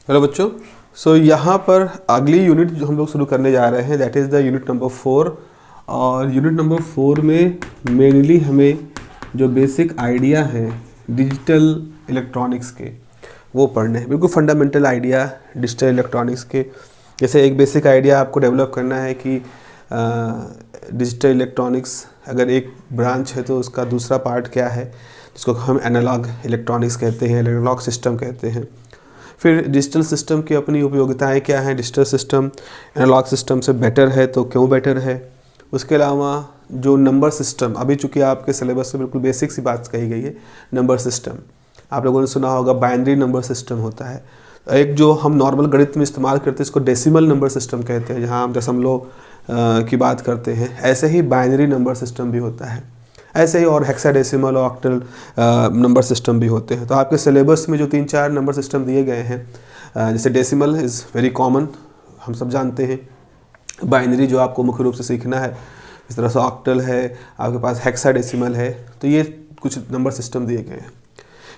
Hello बच्चों, यहाँ पर अगली यूनिट जो हम लोग शुरू करने जा रहे हैं that is the unit number 4। और यूनिट नंबर 4 में मेनली हमें जो बेसिक आइडिया हैं डिजिटल इलेक्ट्रॉनिक्स के वो पढ़ने हैं। बिल्कुल फंडामेंटल आइडिया डिजिटल इलेक्ट्रॉनिक्स के। जैसे एक बेसिक आइडिया आपको डेवलप करना है कि डिजिटल इलेक्ट्रॉनिक्स अगर एक ब्रांच है तो उसका दूसरा पार्ट क्या है, जिसको हम एनालॉग इलेक्ट्रॉनिक्स कहते हैं, एनालॉग सिस्टम कहते हैं। फिर डिजिटल सिस्टम की अपनी उपयोगिताएं क्या हैं, डिजिटल सिस्टम एनालॉग सिस्टम से बेटर है तो क्यों बेटर है। उसके अलावा जो नंबर सिस्टम, अभी चूँकि आपके सिलेबस में बिल्कुल बेसिक सी बात कही गई है, नंबर सिस्टम आप लोगों ने सुना होगा बाइनरी नंबर सिस्टम होता है। एक जो हम नॉर्मल गणित में इस्तेमाल करते हैं इसको डेसिमल नंबर सिस्टम कहते हैं, जहाँ हम दशमलव की बात करते हैं। ऐसे ही बाइनरी नंबर सिस्टम भी होता है, ऐसे ही और हेक्साडेसिमल और ऑक्टल नंबर सिस्टम भी होते हैं। तो आपके सिलेबस में जो 3-4 नंबर सिस्टम दिए गए हैं, जैसे डेसिमल इज़ वेरी कॉमन, हम सब जानते हैं। बाइनरी जो आपको मुख्य रूप से सीखना है, इस तरह से ऑक्टल है, आपके पास हेक्साडेसिमल है। तो ये कुछ नंबर सिस्टम दिए गए हैं।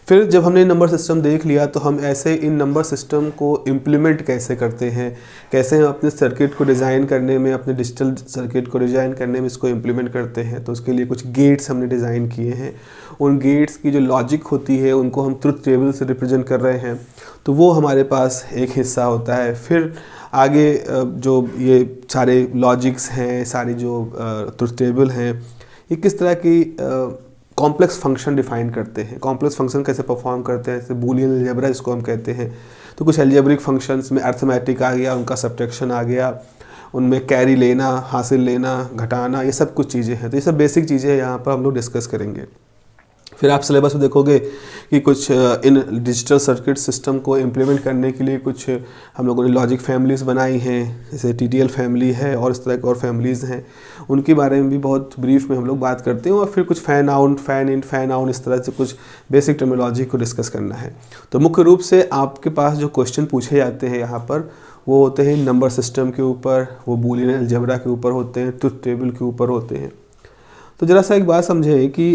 फिर जब हमने नंबर सिस्टम देख लिया तो हम ऐसे इन नंबर सिस्टम को इम्प्लीमेंट कैसे करते हैं, कैसे हम अपने सर्किट को डिज़ाइन करने में, अपने डिजिटल सर्किट को डिज़ाइन करने में इसको इम्प्लीमेंट करते हैं। तो उसके लिए कुछ गेट्स हमने डिज़ाइन किए हैं। उन गेट्स की जो लॉजिक होती है उनको हम ट्रुथ टेबल से रिप्रेजेंट कर रहे हैं, तो वो हमारे पास एक हिस्सा होता है। फिर आगे जो ये सारे लॉजिक्स हैं, सारी जो ट्रुथ टेबल हैं, ये किस तरह की कॉम्प्लेक्स फंक्शन डिफाइन करते हैं, कॉम्प्लेक्स फंक्शन कैसे परफॉर्म करते हैं, जैसे बूलियन अलजेब्रा जिसको हम कहते हैं। तो कुछ अलजेब्रिक फंक्शंस में अर्थमेटिक आ गया, उनका सब्ट्रैक्शन आ गया, उनमें कैरी लेना, हासिल लेना, घटाना, ये सब कुछ चीज़ें हैं। तो ये सब बेसिक चीज़ें यहाँ पर हम लोग डिस्कस करेंगे। फिर आप सिलेबस में देखोगे कि कुछ इन डिजिटल सर्किट सिस्टम को इम्प्लीमेंट करने के लिए कुछ हम लोगों ने लॉजिक फैमिलीज़ बनाई हैं, जैसे TTL फैमिली है और इस तरह की और फैमिलीज़ हैं। उनके बारे में भी बहुत ब्रीफ में हम लोग बात करते हैं। और फिर कुछ फ़ैन आउट, फ़ैन इन, फ़ैन आउट, इस तरह से कुछ बेसिक टर्मिनोलॉजी को डिस्कस करना है। तो मुख्य रूप से आपके पास जो क्वेश्चन पूछे जाते हैं यहाँ पर वो होते हैं नंबर सिस्टम के ऊपर, वो बूलियन अलजेब्रा के ऊपर होते हैं, ट्रुथ टेबल के ऊपर होते हैं। तो ज़रा सा एक बात समझें कि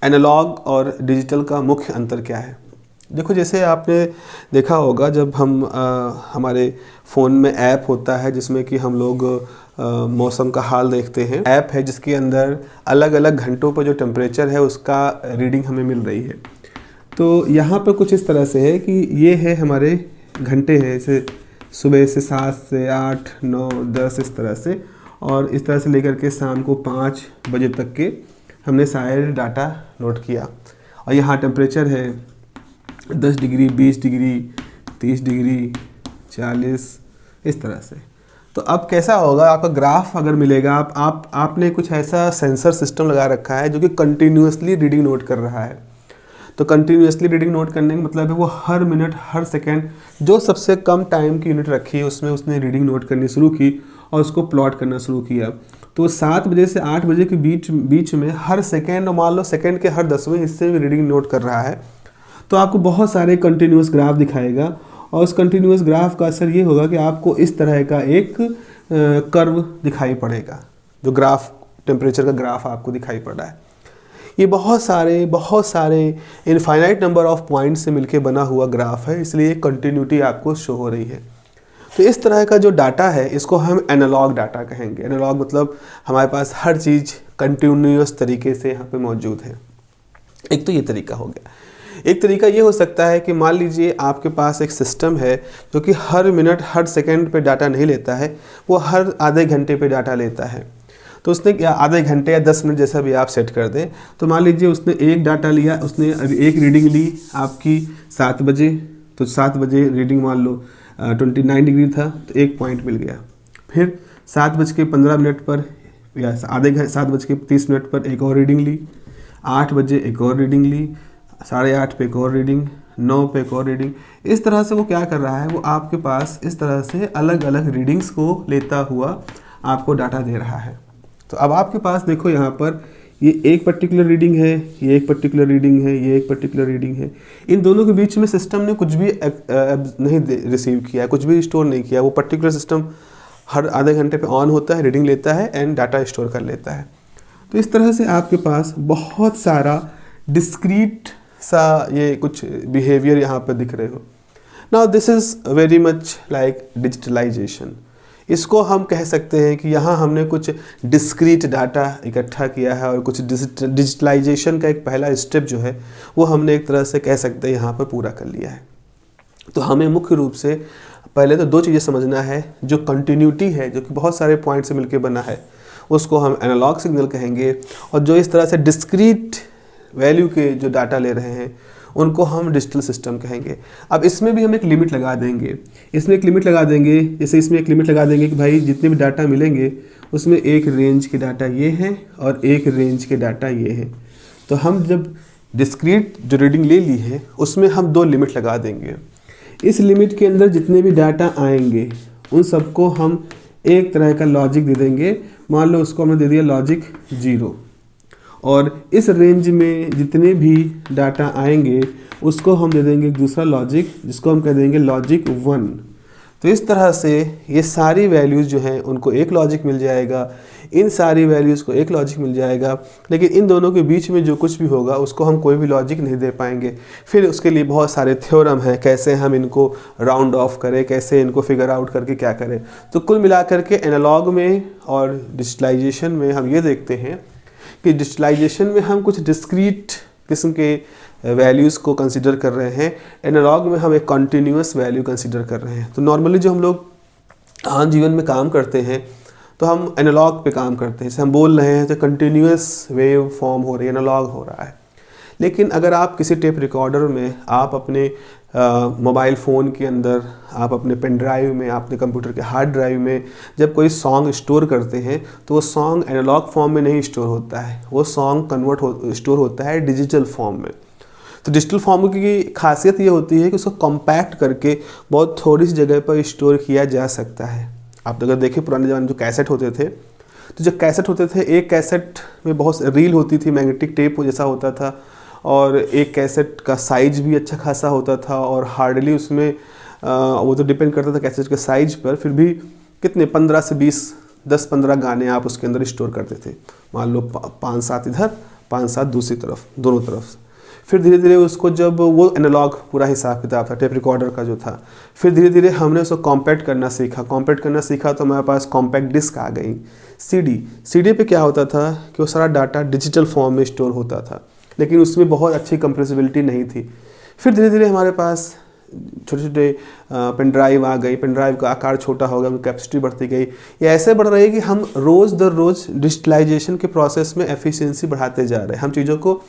एनालॉग और डिजिटल का मुख्य अंतर क्या है। देखो, जैसे आपने देखा होगा जब हम हमारे फ़ोन में ऐप होता है जिसमें कि हम लोग मौसम का हाल देखते हैं। ऐप है जिसके अंदर अलग अलग घंटों पर जो टेम्परेचर है उसका रीडिंग हमें मिल रही है। तो यहाँ पर कुछ इस तरह से है कि ये है हमारे घंटे हैं, जैसे सुबह से 7 से 8, 9, 10 इस तरह से, और इस तरह से लेकर के शाम को 5 बजे तक के हमने सारे डाटा नोट किया। और यहाँ टेम्परेचर है 10 डिग्री, 20 डिग्री, 30 डिग्री, 40, इस तरह से। तो अब कैसा होगा, आपका ग्राफ अगर मिलेगा, आपने कुछ ऐसा सेंसर सिस्टम लगा रखा है जो कि कंटिन्यूसली रीडिंग नोट कर रहा है। तो कंटिन्यूसली रीडिंग नोट करने का मतलब है वो हर मिनट, हर सेकेंड, जो सबसे कम टाइम की यूनिट रखी है उसमें उसने रीडिंग नोट करनी शुरू की और उसको प्लॉट करना शुरू किया। तो 7 बजे से 8 बजे के बीच में हर सेकेंड, और मान लो सेकेंड के हर 10वें हिस्से में रीडिंग नोट कर रहा है। तो आपको बहुत सारे कंटिन्यूस ग्राफ दिखाएगा, और उस कंटिन्यूस ग्राफ का असर ये होगा कि आपको इस तरह का एक कर्व दिखाई पड़ेगा। जो ग्राफ, टेम्परेचर का ग्राफ आपको दिखाई पड़ रहा है, ये बहुत सारे इनफाइनाइट नंबर ऑफ पॉइंट्स से मिलके बना हुआ ग्राफ है, इसलिए कंटिन्यूटी आपको शो हो रही है। तो इस तरह का जो डाटा है इसको हम एनालॉग डाटा कहेंगे। एनालॉग मतलब हमारे पास हर चीज़ कंटिन्यूअस तरीके से यहाँ पे मौजूद है। एक तो ये तरीका हो गया। एक तरीका ये हो सकता है कि मान लीजिए आपके पास एक सिस्टम है जो कि हर मिनट, हर सेकंड पे डाटा नहीं लेता है, वो हर आधे घंटे पे डाटा लेता है। तो उसने आधे घंटे या 10 मिनट जैसा भी आप सेट कर दें। तो मान लीजिए उसने एक डाटा लिया, उसने एक रीडिंग ली आपकी 7 बजे, तो 7 बजे रीडिंग मान लो 29 डिग्री था, तो 1 पॉइंट मिल गया। फिर 7:15 पर या 7:30 पर एक और रीडिंग ली, 8 बजे एक और रीडिंग ली, 8:30 पे एक और रीडिंग, 9 पे एक और रीडिंग। इस तरह से वो क्या कर रहा है, वो आपके पास इस तरह से अलग अलग रीडिंग्स को लेता हुआ आपको डाटा दे रहा है। तो अब आपके पास देखो यहाँ पर ये एक पर्टिकुलर रीडिंग है, ये एक पर्टिकुलर रीडिंग है, ये एक पर्टिकुलर रीडिंग है। इन दोनों के बीच में सिस्टम ने कुछ भी नहीं रिसीव किया है, कुछ भी स्टोर नहीं किया। वो पर्टिकुलर सिस्टम हर आधे घंटे पे ऑन होता है, रीडिंग लेता है एंड डाटा स्टोर कर लेता है। तो इस तरह से आपके पास बहुत सारा डिस्क्रीट सा ये कुछ बिहेवियर यहाँ पर दिख रहे हो। Now this is very much like digitalisation. इसको हम कह सकते हैं कि यहाँ हमने कुछ डिस्क्रीट डाटा इकट्ठा किया है और कुछ डिजिटलाइजेशन का एक पहला स्टेप जो है वो हमने एक तरह से कह सकते हैं यहाँ पर पूरा कर लिया है। तो हमें मुख्य रूप से पहले तो दो चीज़ें समझना है। जो कंटिन्यूटी है, जो कि बहुत सारे पॉइंट से मिलकर बना है, उसको हम एनालॉग सिग्नल कहेंगे, और जो इस तरह से डिस्क्रीट वैल्यू के जो डाटा ले रहे हैं उनको हम डिजिटल सिस्टम कहेंगे। अब इसमें भी हम एक लिमिट लगा देंगे, इसमें एक लिमिट लगा देंगे, जैसे इसमें एक लिमिट लगा देंगे कि भाई जितने भी डाटा मिलेंगे उसमें एक रेंज के डाटा ये हैं और एक रेंज के डाटा ये हैं। तो हम जब डिस्क्रीट जो रीडिंग ले ली है उसमें हम दो लिमिट लगा देंगे। इस लिमिट के अंदर जितने भी डाटा आएंगे उन सबको हम एक तरह का लॉजिक दे देंगे। मान लो उसको हमने दे दिया लॉजिक 0, और इस रेंज में जितने भी डाटा आएंगे उसको हम दे देंगे एक दूसरा लॉजिक जिसको हम कह देंगे लॉजिक 1। तो इस तरह से ये सारी वैल्यूज़ जो हैं उनको एक लॉजिक मिल जाएगा, इन सारी वैल्यूज़ को एक लॉजिक मिल जाएगा, लेकिन इन दोनों के बीच में जो कुछ भी होगा उसको हम कोई भी लॉजिक नहीं दे पाएंगे। फिर उसके लिए बहुत सारे थ्योरम हैं, कैसे हम इनको राउंड ऑफ करें, कैसे इनको फिगर आउट करके क्या करें। तो कुल मिलाकर के एनालॉग में और डिजिटलाइजेशन में हम ये देखते हैं कि डिजिटलाइजेशन में हम कुछ डिस्क्रीट किस्म के वैल्यूज़ को कंसिडर कर रहे हैं, एनालॉग में हम एक कॉन्टीन्यूअस वैल्यू कंसिडर कर रहे हैं। तो नॉर्मली जो हम लोग आम जीवन में काम करते हैं तो हम एनालॉग पे काम करते हैं, जैसे हम बोल रहे हैं तो कंटिन्यूअस वेव फॉर्म हो रही है, एनालॉग हो रहा है। लेकिन अगर आप किसी टेप रिकॉर्डर में, आप अपने मोबाइल फ़ोन के अंदर, आप अपने पेन ड्राइव में, अपने कंप्यूटर के हार्ड ड्राइव में जब कोई सॉन्ग स्टोर करते हैं तो वो सॉन्ग एनालॉग फॉर्म में नहीं स्टोर होता है, वो सॉन्ग स्टोर होता है डिजिटल फॉर्म में। तो डिजिटल फॉर्म की खासियत ये होती है कि उसको कॉम्पैक्ट करके बहुत थोड़ी सी जगह पर स्टोर किया जा सकता है। आप अगर देखें पुराने ज़माने में जो कैसेट होते थे, तो जो कैसेट होते थे एक कैसेट में बहुत रील होती थी, मैग्नेटिक टेप जैसा होता था, और एक कैसेट का साइज भी अच्छा खासा होता था, और हार्डली उसमें वो तो डिपेंड करता था कैसेट के साइज पर, फिर भी कितने 15 से 20, 10-15 गाने आप उसके अंदर स्टोर करते थे। मान लो 5-7 इधर, 5-7 दूसरी तरफ, दोनों तरफ। फिर धीरे धीरे उसको, जब वो एनालॉग पूरा हिसाब किताब था टेप रिकॉर्डर का जो था, फिर धीरे धीरे हमने उसको कॉम्पैक्ट करना सीखा तो हमारे पास कॉम्पैक्ट डिस्क आ गई, सीडी पे क्या होता था कि वो सारा डाटा डिजिटल फॉर्म में स्टोर होता था, लेकिन उसमें बहुत अच्छी कंप्रेसिबिलिटी नहीं थी। फिर धीरे धीरे हमारे पास छोटे छोटे पेन ड्राइव आ गई, पेन ड्राइव का आकार छोटा हो गया, कैपेसिटी बढ़ती गई। ये ऐसे बढ़ रही है कि हम रोज़ दर रोज़ डिजिटलाइजेशन के प्रोसेस में एफिशिएंसी बढ़ाते जा रहे हैं। हम चीज़ों को,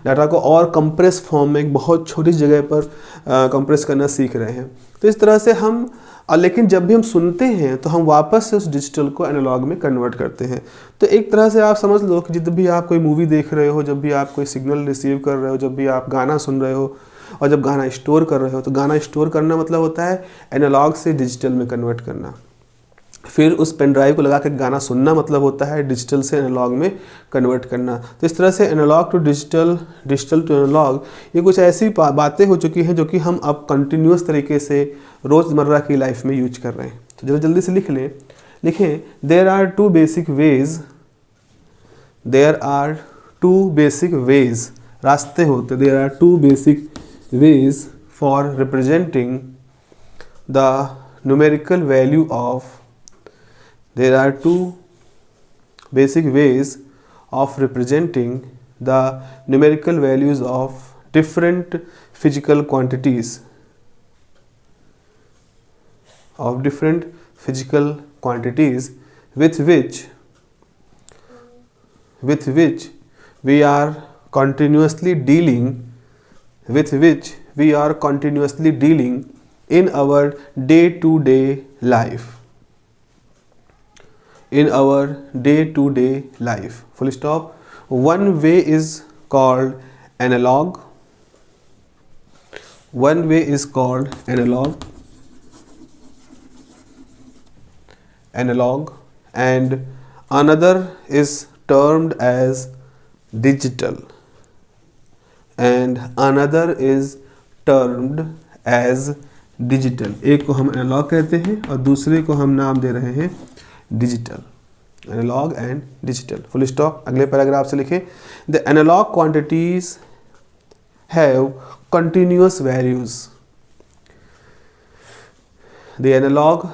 डाटा को और कंप्रेस फॉर्म में एक बहुत छोटी जगह पर कंप्रेस करना सीख रहे हैं। तो इस तरह से हम, लेकिन जब भी हम सुनते हैं तो हम वापस से उस डिजिटल को एनालॉग में कन्वर्ट करते हैं। तो एक तरह से आप समझ लो कि जब भी आप कोई मूवी देख रहे हो, जब भी आप कोई सिग्नल रिसीव कर रहे हो, जब भी आप गाना सुन रहे हो, और जब गाना स्टोर कर रहे हो, तो गाना स्टोर करना मतलब होता है एनालॉग से डिजिटल में कन्वर्ट करना। फिर उस पेन ड्राइव को लगा कर गाना सुनना मतलब होता है डिजिटल से एनालॉग में कन्वर्ट करना। तो इस तरह से analogue to digital, digital to analogue, ये कुछ ऐसी बातें हो चुकी हैं जो कि हम अब कंटिन्यूस तरीके से रोज़मर्रा की लाइफ में यूज कर रहे हैं। तो जरा जल्दी से लिखें, there are two basic ways, रास्ते होते, there are two basic ways for representing the numerical value of, there are two basic ways of representing the numerical values of different physical quantities, with which we are continuously dealing in our day-to-day life. Full stop. One way is called analog. And another is termed as digital. एक को हम analogue कहते हैं और दूसरे को हम नाम दे रहे हैं digital. Analogue and digital. Full stop. अगले पैराग्राफ से लिखें, the analogue quantities have continuous values. The analog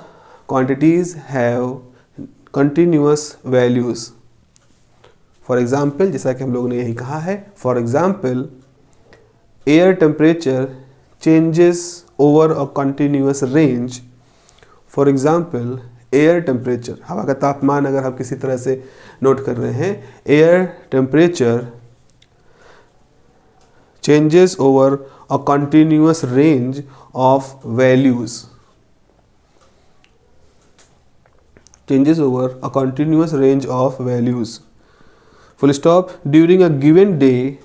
quantities have continuous values. For example, जैसा कि हम लोगों ने यही कहा है, for example, air temperature changes over a continuous range. For example, air temperature, हवा का तापमान अगर हम किसी तरह से नोट कर रहे हैं, air temperature changes over a continuous range of values. Changes over a continuous range of values. Full stop. During a given day,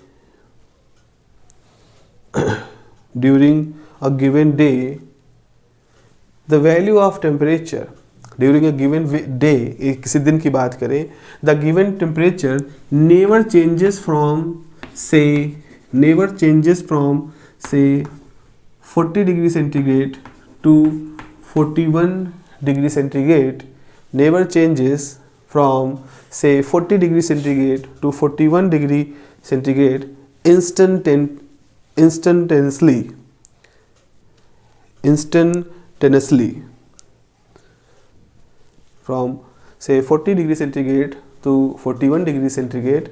during a given day, the value of temperature during a given day, किसी दिन की बात करें, the given temperature never changes from say 40 degree centigrade to 41 degree centigrade, never changes from say 40 degree centigrade to 41 degree centigrade instantaneously. From say 40 degree centigrade to 41 degree centigrade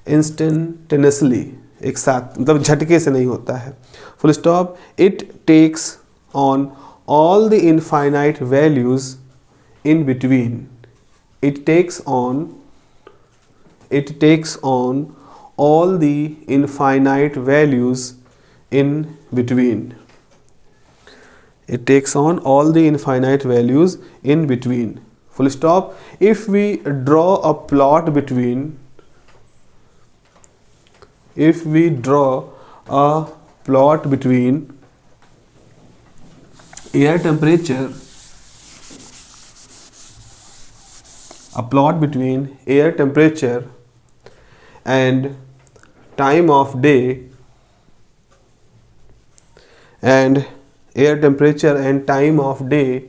instantaneously, एक साथ, मतलब झटके से नहीं होता है. Full stop. It takes on all the infinite values in between. It takes on all the infinite values in between. It takes on all the infinite values in between. Full stop. If we draw a plot between air temperature, and time of day,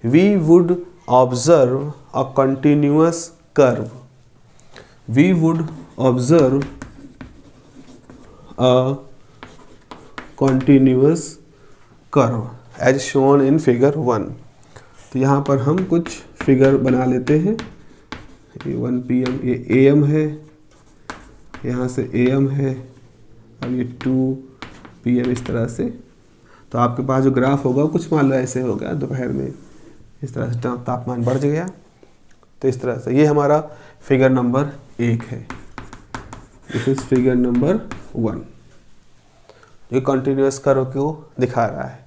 we would observe a continuous curve. As shown in figure 1. तो यहाँ पर हम कुछ figure बना लेते हैं. ये 1 PM, ये AM है, यहाँ से AM है, और ये 2 PM इस तरह से. तो आपके पास जो ग्राफ होगा वो कुछ मान लो ऐसे होगा. दोपहर में इस तरह से तापमान बढ़ गया, तो इस तरह से ये हमारा फिगर नंबर 1 है. This is figure number 1. ये कंटिन्यूअस कर्व को दिखा रहा है.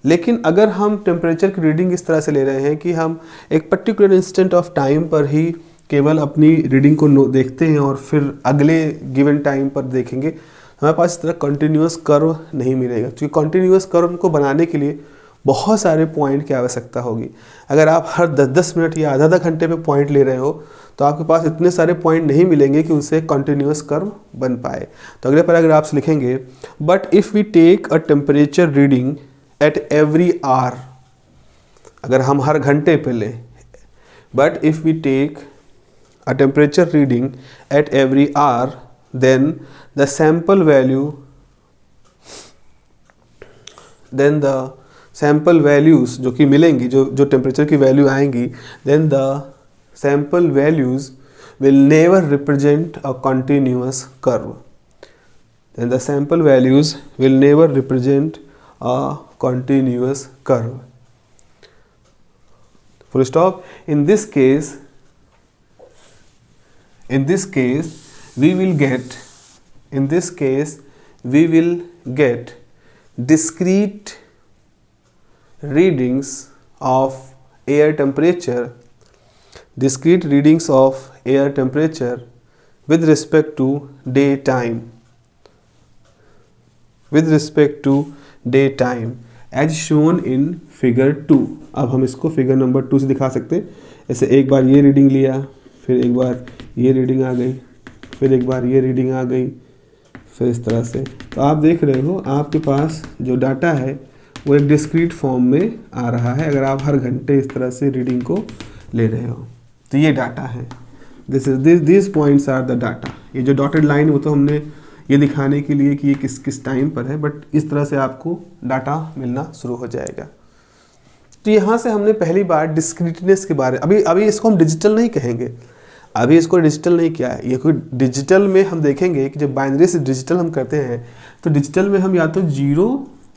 लेकिन अगर हम टेम्परेचर की रीडिंग इस तरह से ले रहे हैं कि हम एक पर्टिकुलर इंस्टेंट ऑफ टाइम पर ही केवल अपनी रीडिंग को देखते हैं और फिर अगले गिवन टाइम पर देखेंगे, हमारे पास इस तरह कंटिन्यूअस कर्व नहीं मिलेगा. क्योंकि कंटिन्यूअस कर्व को बनाने के लिए बहुत सारे पॉइंट की आवश्यकता होगी. अगर आप हर 10-10 मिनट या आधा घंटे पे पॉइंट ले रहे हो तो आपके पास इतने सारे पॉइंट नहीं मिलेंगे कि उससे कंटिन्यूअस कर्व बन पाए. तो अगले पैराग्राफ्स लिखेंगे, but if we take a temperature reading at every hour, अगर हम हर घंटे पे लें, but if we take a temperature reading at every hour, then the sample values जो कि मिलेंगी, जो टेम्परेचर की वैल्यू आएंगी, then the sample values will never represent a continuous curve. Then the sample values will never represent a continuous curve. Full stop. In this case we will get discrete readings of air temperature with respect to daytime as shown in figure 2. अब हम इसको figure number 2 से दिखा सकते हैं. ऐसे एक बार ये रीडिंग लिया, फिर एक बार ये रीडिंग आ गई, फिर एक बार ये रीडिंग आ गई, फिर इस तरह से. तो आप देख रहे हो आपके पास जो डाटा है वो एक डिस्क्रीट फॉर्म में आ रहा है अगर आप हर घंटे इस तरह से रीडिंग को ले रहे हो. तो ये डाटा है. This points are the data. ये जो डॉटेड लाइन वो तो हमने ये दिखाने के लिए कि ये किस किस टाइम पर है, बट इस तरह से आपको डाटा मिलना शुरू हो जाएगा। तो यहाँ से हमने पहली बार डिस्क्रीटनेस के बारे, अभी इसको हम डिजिटल नहीं कहेंगे, अभी इसको डिजिटल नहीं किया है। ये कोई डिजिटल में हम देखेंगे कि जब बाइनरी से डिजिटल हम करते हैं तो डिजिटल में हम या तो 0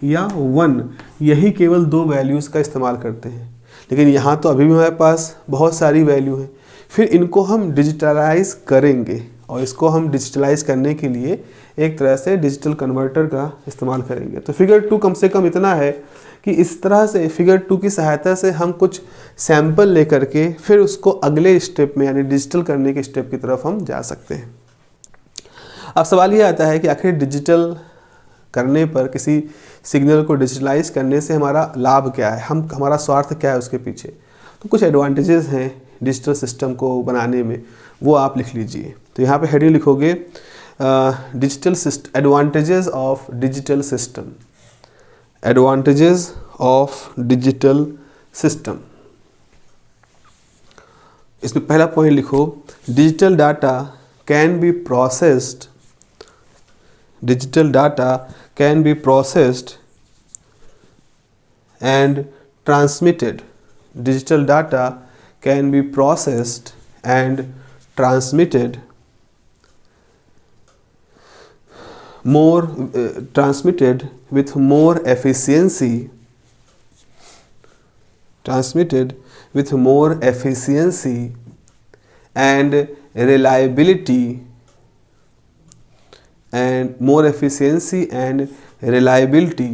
या 1 यही केवल 2 वैल्यूज़ का इस्तेमाल करते हैं, लेकिन यहाँ तो अभी भी हमारे पास बहुत सारी वैल्यू हैं। फिर इनको हम डिजिटलाइज करेंगे और इसको हम डिजिटलाइज करने के लिए एक तरह से डिजिटल कन्वर्टर का इस्तेमाल करेंगे। तो फिगर 2 कम से कम इतना है कि इस तरह से फिगर 2 की सहायता से हम कुछ सैंपल लेकर के फिर उसको अगले स्टेप में यानी डिजिटल करने के स्टेप की तरफ हम जा सकते हैं। अब सवाल ये आता है कि आखिर डिजिटल करने पर, किसी सिग्नल को डिजिटलाइज करने से हमारा लाभ क्या है, हमारा स्वार्थ क्या है उसके पीछे। तो कुछ एडवांटेजेस हैं डिजिटल सिस्टम को बनाने में, वो आप लिख लीजिए। तो यहाँ पे हेडिंग लिखोगे digital system, advantages of digital system, advantages of digital system. इसमें पहला पॉइंट लिखो, digital data can be processed, digital data can be processed and transmitted, digital data can be processed and transmitted transmitted with more efficiency, transmitted with more efficiency and reliability, and more efficiency and reliability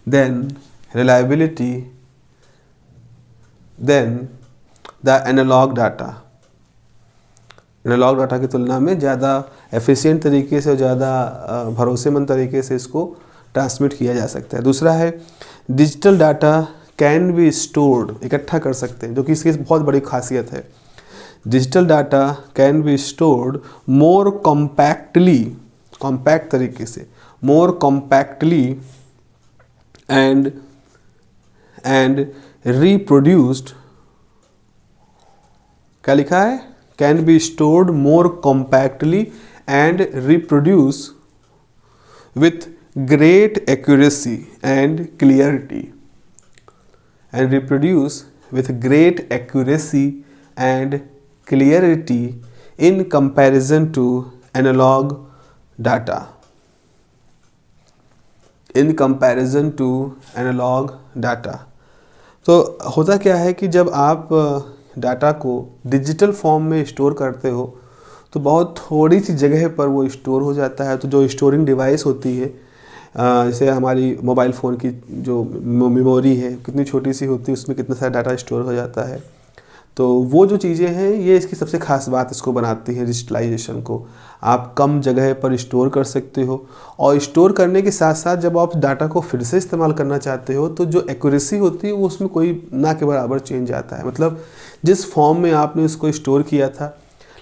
than the analog data, analog data की तुलना में ज़्यादा efficient तरीके से और ज़्यादा भरोसेमंद तरीके से इसको ट्रांसमिट किया जा सकता है। दूसरा है digital data can be stored, इकट्ठा कर सकते हैं, जो कि इसकी बहुत बड़ी खासियत है। Digital data can be stored more compactly, compact तरीके से, मोर कॉम्पैक्टली एंड रिप्रोड्यूस्ड, क्या लिखा है, can be stored more compactly and reproduce with great accuracy and clarity, and reproduce with great accuracy and clarity in comparison to analog data, in comparison to analog data। तो होता क्या है कि जब आप डाटा को डिजिटल फॉर्म में store करते हो तो बहुत थोड़ी सी जगह पर वो स्टोर हो जाता है। तो जो स्टोरिंग डिवाइस होती है, जैसे हमारी मोबाइल फ़ोन की जो मेमोरी है कितनी छोटी सी होती है, उसमें कितना सारा डाटा स्टोर हो जाता है। तो वो जो चीज़ें हैं ये इसकी सबसे ख़ास बात इसको बनाती है डिजिटलाइजेशन को। आप कम जगह पर स्टोर कर सकते हो और स्टोर करने के साथ साथ जब आप डाटा को फिर से इस्तेमाल करना चाहते हो तो जो एक्यूरेसी होती है वो उसमें कोई ना के बराबर चेंज आता है। मतलब जिस फॉर्म में आपने उसको स्टोर किया था,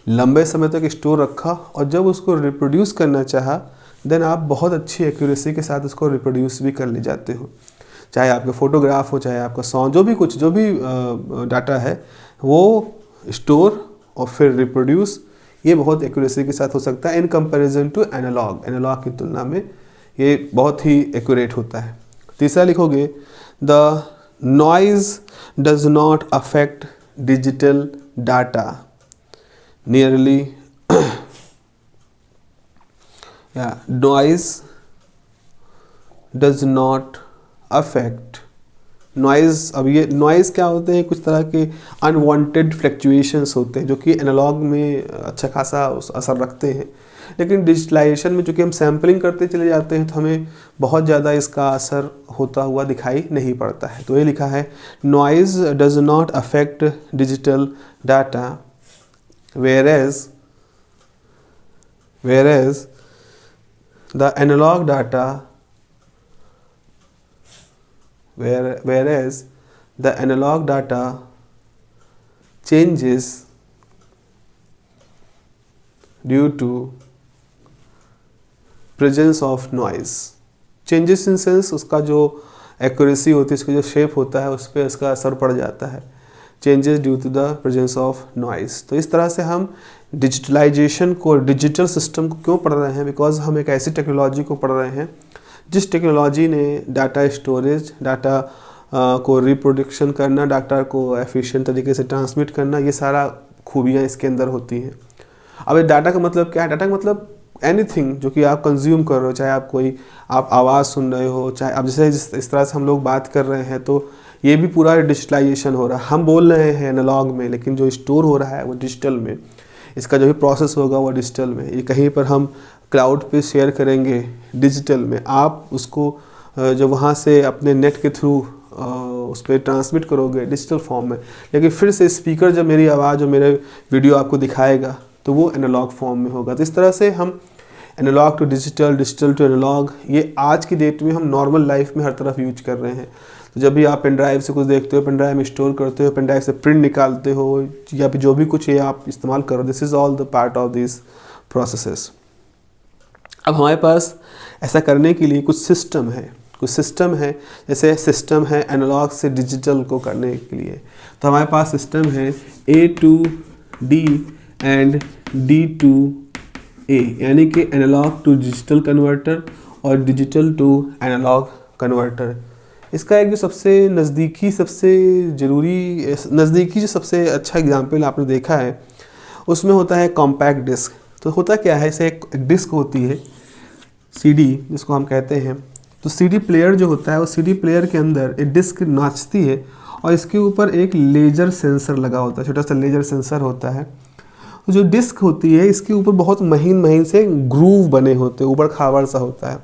लंबे समय तक स्टोर रखा और जब उसको रिप्रोड्यूस करना चाहा देन आप बहुत अच्छी एक्यूरेसी के साथ उसको रिप्रोड्यूस भी कर ले जाते हो। चाहे आपके फ़ोटोग्राफ हो, चाहे आपका सॉन्ग, जो भी डाटा है वो स्टोर और फिर रिप्रोड्यूस, ये बहुत एक्यूरेसी के साथ हो सकता है in comparison to analog, analog की तुलना में ये बहुत ही एक्यूरेट होता है। तीसरा लिखोगे, the noise does not affect digital data nearly, noise does not affect, noise, अब ये नॉइज़ क्या होते हैं, कुछ तरह के अनवांटेड फ्लक्चुएशंस होते हैं जो कि एनालॉग में अच्छा खासा असर रखते हैं, लेकिन डिजिटलाइजेशन में चूँकि हम सैम्पलिंग करते चले जाते हैं तो हमें बहुत ज़्यादा इसका असर होता हुआ दिखाई नहीं पड़ता है। तो ये लिखा है, noise does not affect digital data whereas the analog data whereas the analog data changes due to presence of noise, changes in sense उसका जो एक्यूरेसी होती है, उसका जो शेप होता है उस पर इसका असर पड़ जाता है। Changes due to the presence of noise. तो इस तरह से हम डिजिटलाइजेशन को, डिजिटल सिस्टम को क्यों पढ़ रहे हैं? बिकॉज हम एक ऐसी टेक्नोलॉजी को पढ़ रहे हैं जिस टेक्नोलॉजी ने डाटा स्टोरेज, डाटा को रिप्रोडक्शन करना, डाटा को एफिशिएंट तरीके से ट्रांसमिट करना, ये सारा खूबियाँ इसके अंदर होती हैं। अब ये डाटा का मतलब क्या है? डाटा का मतलब एनीथिंग जो कि आप कंज्यूम कर रहे हो, चाहे आप आवाज़ सुन रहे हो, चाहे आप जैसे इस तरह से हम लोग बात कर रहे हैं, तो ये भी पूरा डिजिटलाइजेशन हो रहा है। हम बोल रहे हैं एनालॉग में, लेकिन जो स्टोर हो रहा है वो डिजिटल में, इसका जो भी प्रोसेस होगा वो डिजिटल में। ये कहीं पर हम क्लाउड पे शेयर करेंगे डिजिटल में, आप उसको जो वहाँ से अपने नेट के थ्रू उस पर ट्रांसमिट करोगे डिजिटल फॉर्म में, लेकिन फिर से स्पीकर जब मेरी आवाज़ और मेरे वीडियो आपको दिखाएगा तो वो एनालॉग फॉर्म में होगा। तो इस तरह से हम analog to digital, digital to analogue, ये आज की डेट में हम नॉर्मल लाइफ में हर तरफ यूज कर रहे हैं। तो जब भी आप पेन ड्राइव से कुछ देखते हो, पेन ड्राइव में स्टोर करते हो, पेन ड्राइव से प्रिंट निकालते हो, या फिर जो भी कुछ ये आप इस्तेमाल करो, this is all the part of this processes. अब हमारे पास ऐसा करने के लिए कुछ सिस्टम है, जैसे सिस्टम है एनालॉग से डिजिटल को करने के लिए। तो हमारे पास सिस्टम है A to D and D to A, यानी कि एनालॉग टू डिजिटल कन्वर्टर और डिजिटल टू एनालॉग कन्वर्टर। इसका एक जो सबसे नज़दीकी, जो सबसे अच्छा एग्जाम्पल आपने देखा है उसमें होता है कॉम्पैक्ट डिस्क। तो होता क्या है, इसे एक डिस्क होती है CD जिसको हम कहते हैं। तो CD प्लेयर जो होता है, वो CD प्लेयर के अंदर एक डिस्क नाचती है और इसके ऊपर एक लेज़र सेंसर लगा होता है, छोटा सा लेज़र सेंसर होता है। जो डिस्क होती है इसके ऊपर बहुत महीन से ग्रूव बने होते हैं, ऊबड़ खाबड़ सा होता है,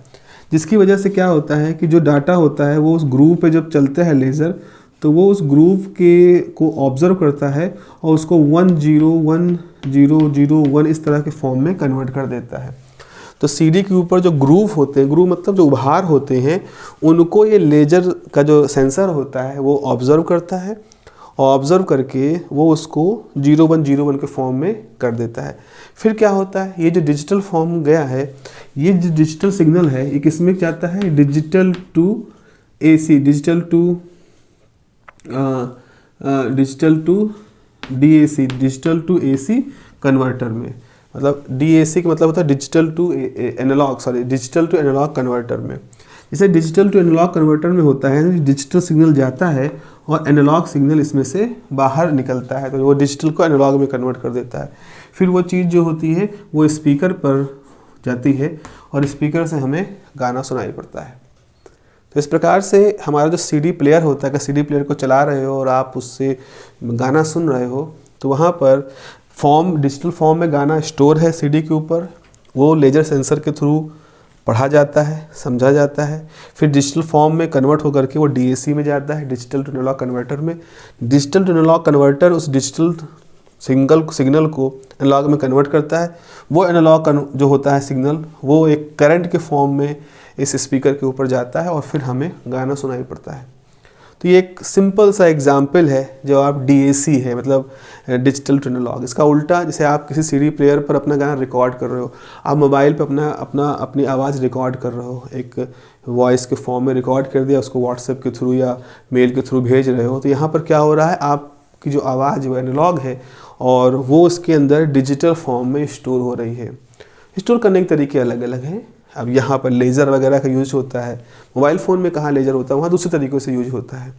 जिसकी वजह से क्या होता है कि जो डाटा होता है वो उस ग्रूव पे जब चलता है लेज़र, तो वो उस ग्रूव को ऑब्जर्व करता है और उसको 101001 इस तरह के फॉर्म में कन्वर्ट कर देता है। तो CD के ऊपर जो ग्रूव होते हैं, ग्रूव मतलब जो उभार होते हैं, उनको ये लेज़र का जो सेंसर होता है वो ऑब्ज़र्व करता है, और ऑब्ज़र्व करके वो उसको 0101 के फॉर्म में कर देता है। फिर क्या होता है, ये जो डिजिटल फॉर्म गया है, ये जो डिजिटल सिग्नल है, ये किस में जाता है? Digital to AC, digital to DAC, digital to AC converter में। मतलब DAC का मतलब होता है डिजिटल टू एनालॉग कन्वर्टर में। जैसे डिजिटल टू एनालॉग कन्वर्टर में होता है, डिजिटल सिग्नल जाता है और एनालॉग सिग्नल इसमें से बाहर निकलता है, तो वो डिजिटल को एनालॉग में कन्वर्ट कर देता है। फिर वो चीज़ जो होती है वो स्पीकर पर जाती है और स्पीकर से हमें गाना सुनाई पड़ता है। तो इस प्रकार से हमारा जो CD प्लेयर होता है, अगर CD प्लेयर को चला रहे हो और आप उससे गाना सुन रहे हो, तो वहाँ पर डिजिटल फॉर्म में गाना स्टोर है CD के ऊपर, वो लेज़र सेंसर के थ्रू पढ़ा जाता है, समझा जाता है, फिर डिजिटल फॉर्म में कन्वर्ट होकर के वो DAC में जाता है, डिजिटल टू एनालॉग कन्वर्टर में। डिजिटल टू एनालॉग कन्वर्टर उस डिजिटल सिग्नल को एनालॉग में कन्वर्ट करता है। वो एनालॉग जो होता है सिग्नल, वो एक करंट के फॉर्म में इस स्पीकर के ऊपर जाता है और फिर हमें गाना सुनाई पड़ता है। तो ये एक सिंपल सा एग्जाम्पल है जो आप DAC है, मतलब डिजिटल टू एनालॉग। इसका उल्टा, जैसे आप किसी CD प्लेयर पर अपना गाना रिकॉर्ड कर रहे हो, आप मोबाइल पे अपनी आवाज़ रिकॉर्ड कर रहे हो, एक वॉइस के फॉर्म में रिकॉर्ड कर दिया, उसको व्हाट्सएप के थ्रू या मेल के थ्रू भेज रहे हो, तो यहाँ पर क्या हो रहा है, आपकी जो आवाज़ वो एनालॉग है और वो उसके अंदर डिजिटल फॉर्म में स्टोर हो रही है। स्टोर करने के तरीके अलग अलग हैं। अब यहाँ पर लेज़र वगैरह का यूज होता है, मोबाइल फ़ोन में कहाँ लेज़र होता है, वहाँ दूसरे तरीक़ों से यूज होता है।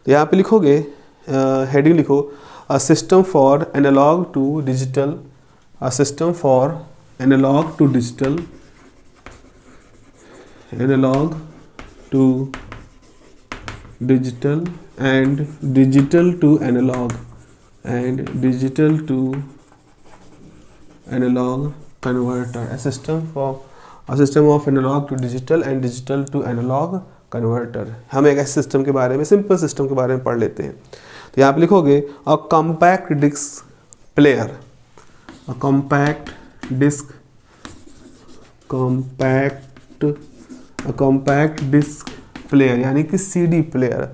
तो यहाँ पे लिखोगे, हेडिंग लिखो, a system for analog to digital, a system for analog to digital, analog to digital and digital to analog and digital to analog converter, a system of analog to digital and digital to analog converter। हम एक ऐसे system के बारे में, simple system के बारे में पढ़ लेते हैं। तो यहाँ पे लिखोगे a compact disc player, a compact disc player यानी कि CD player.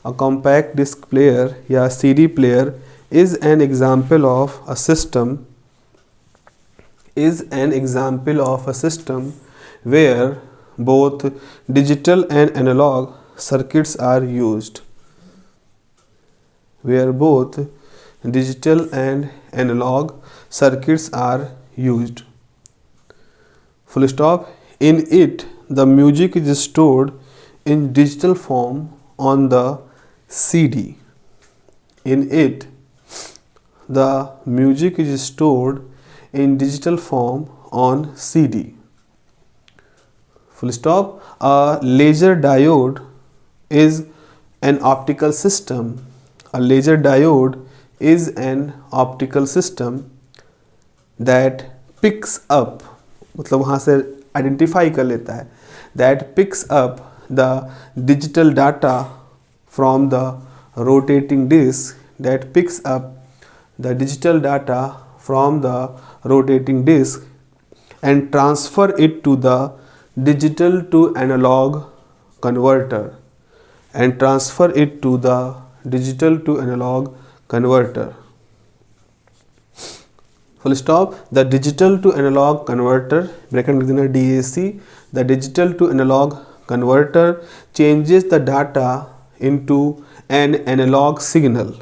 A compact disc player या CD player is an example of a system where both digital and analog circuits are used। where both digital and analog circuits are used. Full stop. In it, the music is stored in digital form on the CD. In it, the music is stored in digital form on CD. Full stop. A laser diode is an optical system. A laser diode is an optical system that picks up, मतलब वहाँ से identify कर लेता है, that picks up the digital data from the rotating disk, that picks up the digital data from the rotating disk and transfer it to the digital to analog converter, and transfer it to the digital to analog converter. Full stop. The digital to analog converter, bracket लिख देना DAC, the digital to analog converter changes the data into an analog signal.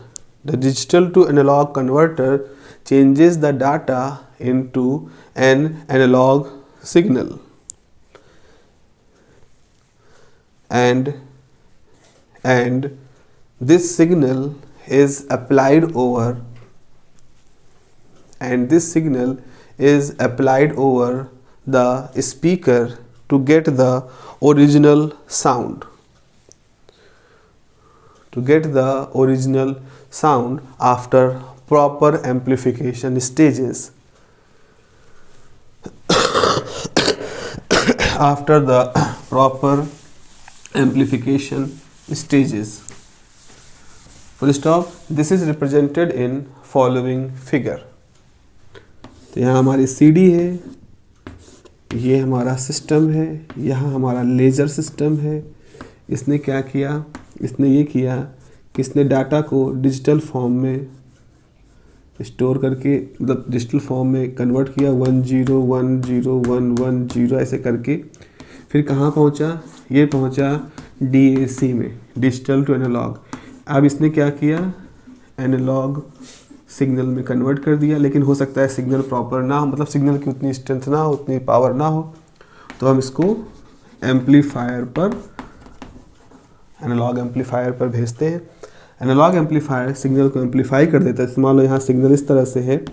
The digital to analog converter changes the data into an analog signal. And this signal is applied over the speaker to get the original sound. After proper amplification stages. After the proper amplification stages. Full stop. This is represented in following figure. तो यहाँ हमारी CD है, ये हमारा system है, यहाँ हमारा laser system है। इसने क्या किया? इसने ये किया कि इसने डाटा को डिजिटल फॉर्म में स्टोर करके, मतलब डिजिटल फॉर्म में कन्वर्ट किया, 10101110 ऐसे करके फिर कहाँ पहुँचा? ये पहुँचा DAC में, डिजिटल टू एनालॉग। अब इसने क्या किया? एनालॉग सिग्नल में कन्वर्ट कर दिया, लेकिन हो सकता है सिग्नल प्रॉपर ना हो, मतलब सिग्नल की उतनी स्ट्रेंथ ना हो, उतनी पावर ना हो, तो हम इसको एम्पलीफायर पर, एनालॉग एम्पलीफायर पर भेजते हैं। एनालॉग एम्पलीफायर सिग्नल को एम्पलीफाई कर देता है। मान लो यहाँ सिग्नल इस तरह से है,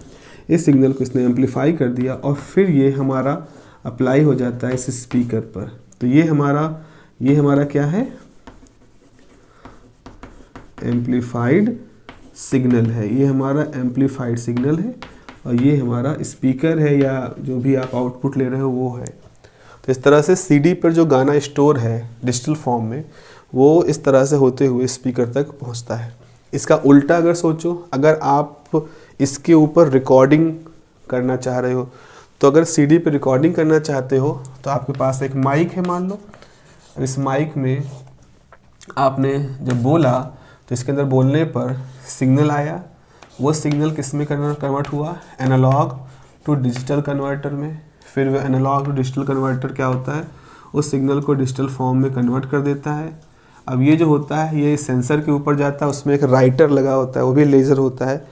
इस सिग्नल को इसने एम्पलीफाई कर दिया और फिर ये हमारा अप्लाई हो जाता है इस स्पीकर पर। तो ये हमारा क्या है? एम्पलीफाइड सिग्नल है। ये हमारा एम्पलीफाइड सिग्नल है और ये हमारा स्पीकर है, या जो भी आप आउटपुट ले रहे हो वो है। तो इस तरह से CD पर जो गाना स्टोर है डिजिटल फॉर्म में, वो इस तरह से होते हुए स्पीकर तक पहुंचता है। इसका उल्टा अगर सोचो, अगर आप इसके ऊपर रिकॉर्डिंग करना चाह रहे हो, तो अगर CD पे रिकॉर्डिंग करना चाहते हो तो आपके पास एक माइक है मान लो। अब इस माइक में आपने जब बोला तो इसके अंदर बोलने पर सिग्नल आया, वो सिग्नल किस में कन्वर्ट हुआ? एनालॉग टू डिजिटल कन्वर्टर में। फिर वो एनालॉग टू डिजिटल कन्वर्टर क्या होता है? उस सिग्नल को डिजिटल फॉर्म में कन्वर्ट कर देता है। अब ये जो होता है ये सेंसर के ऊपर जाता है, उसमें एक राइटर लगा होता है, वो भी लेज़र होता है।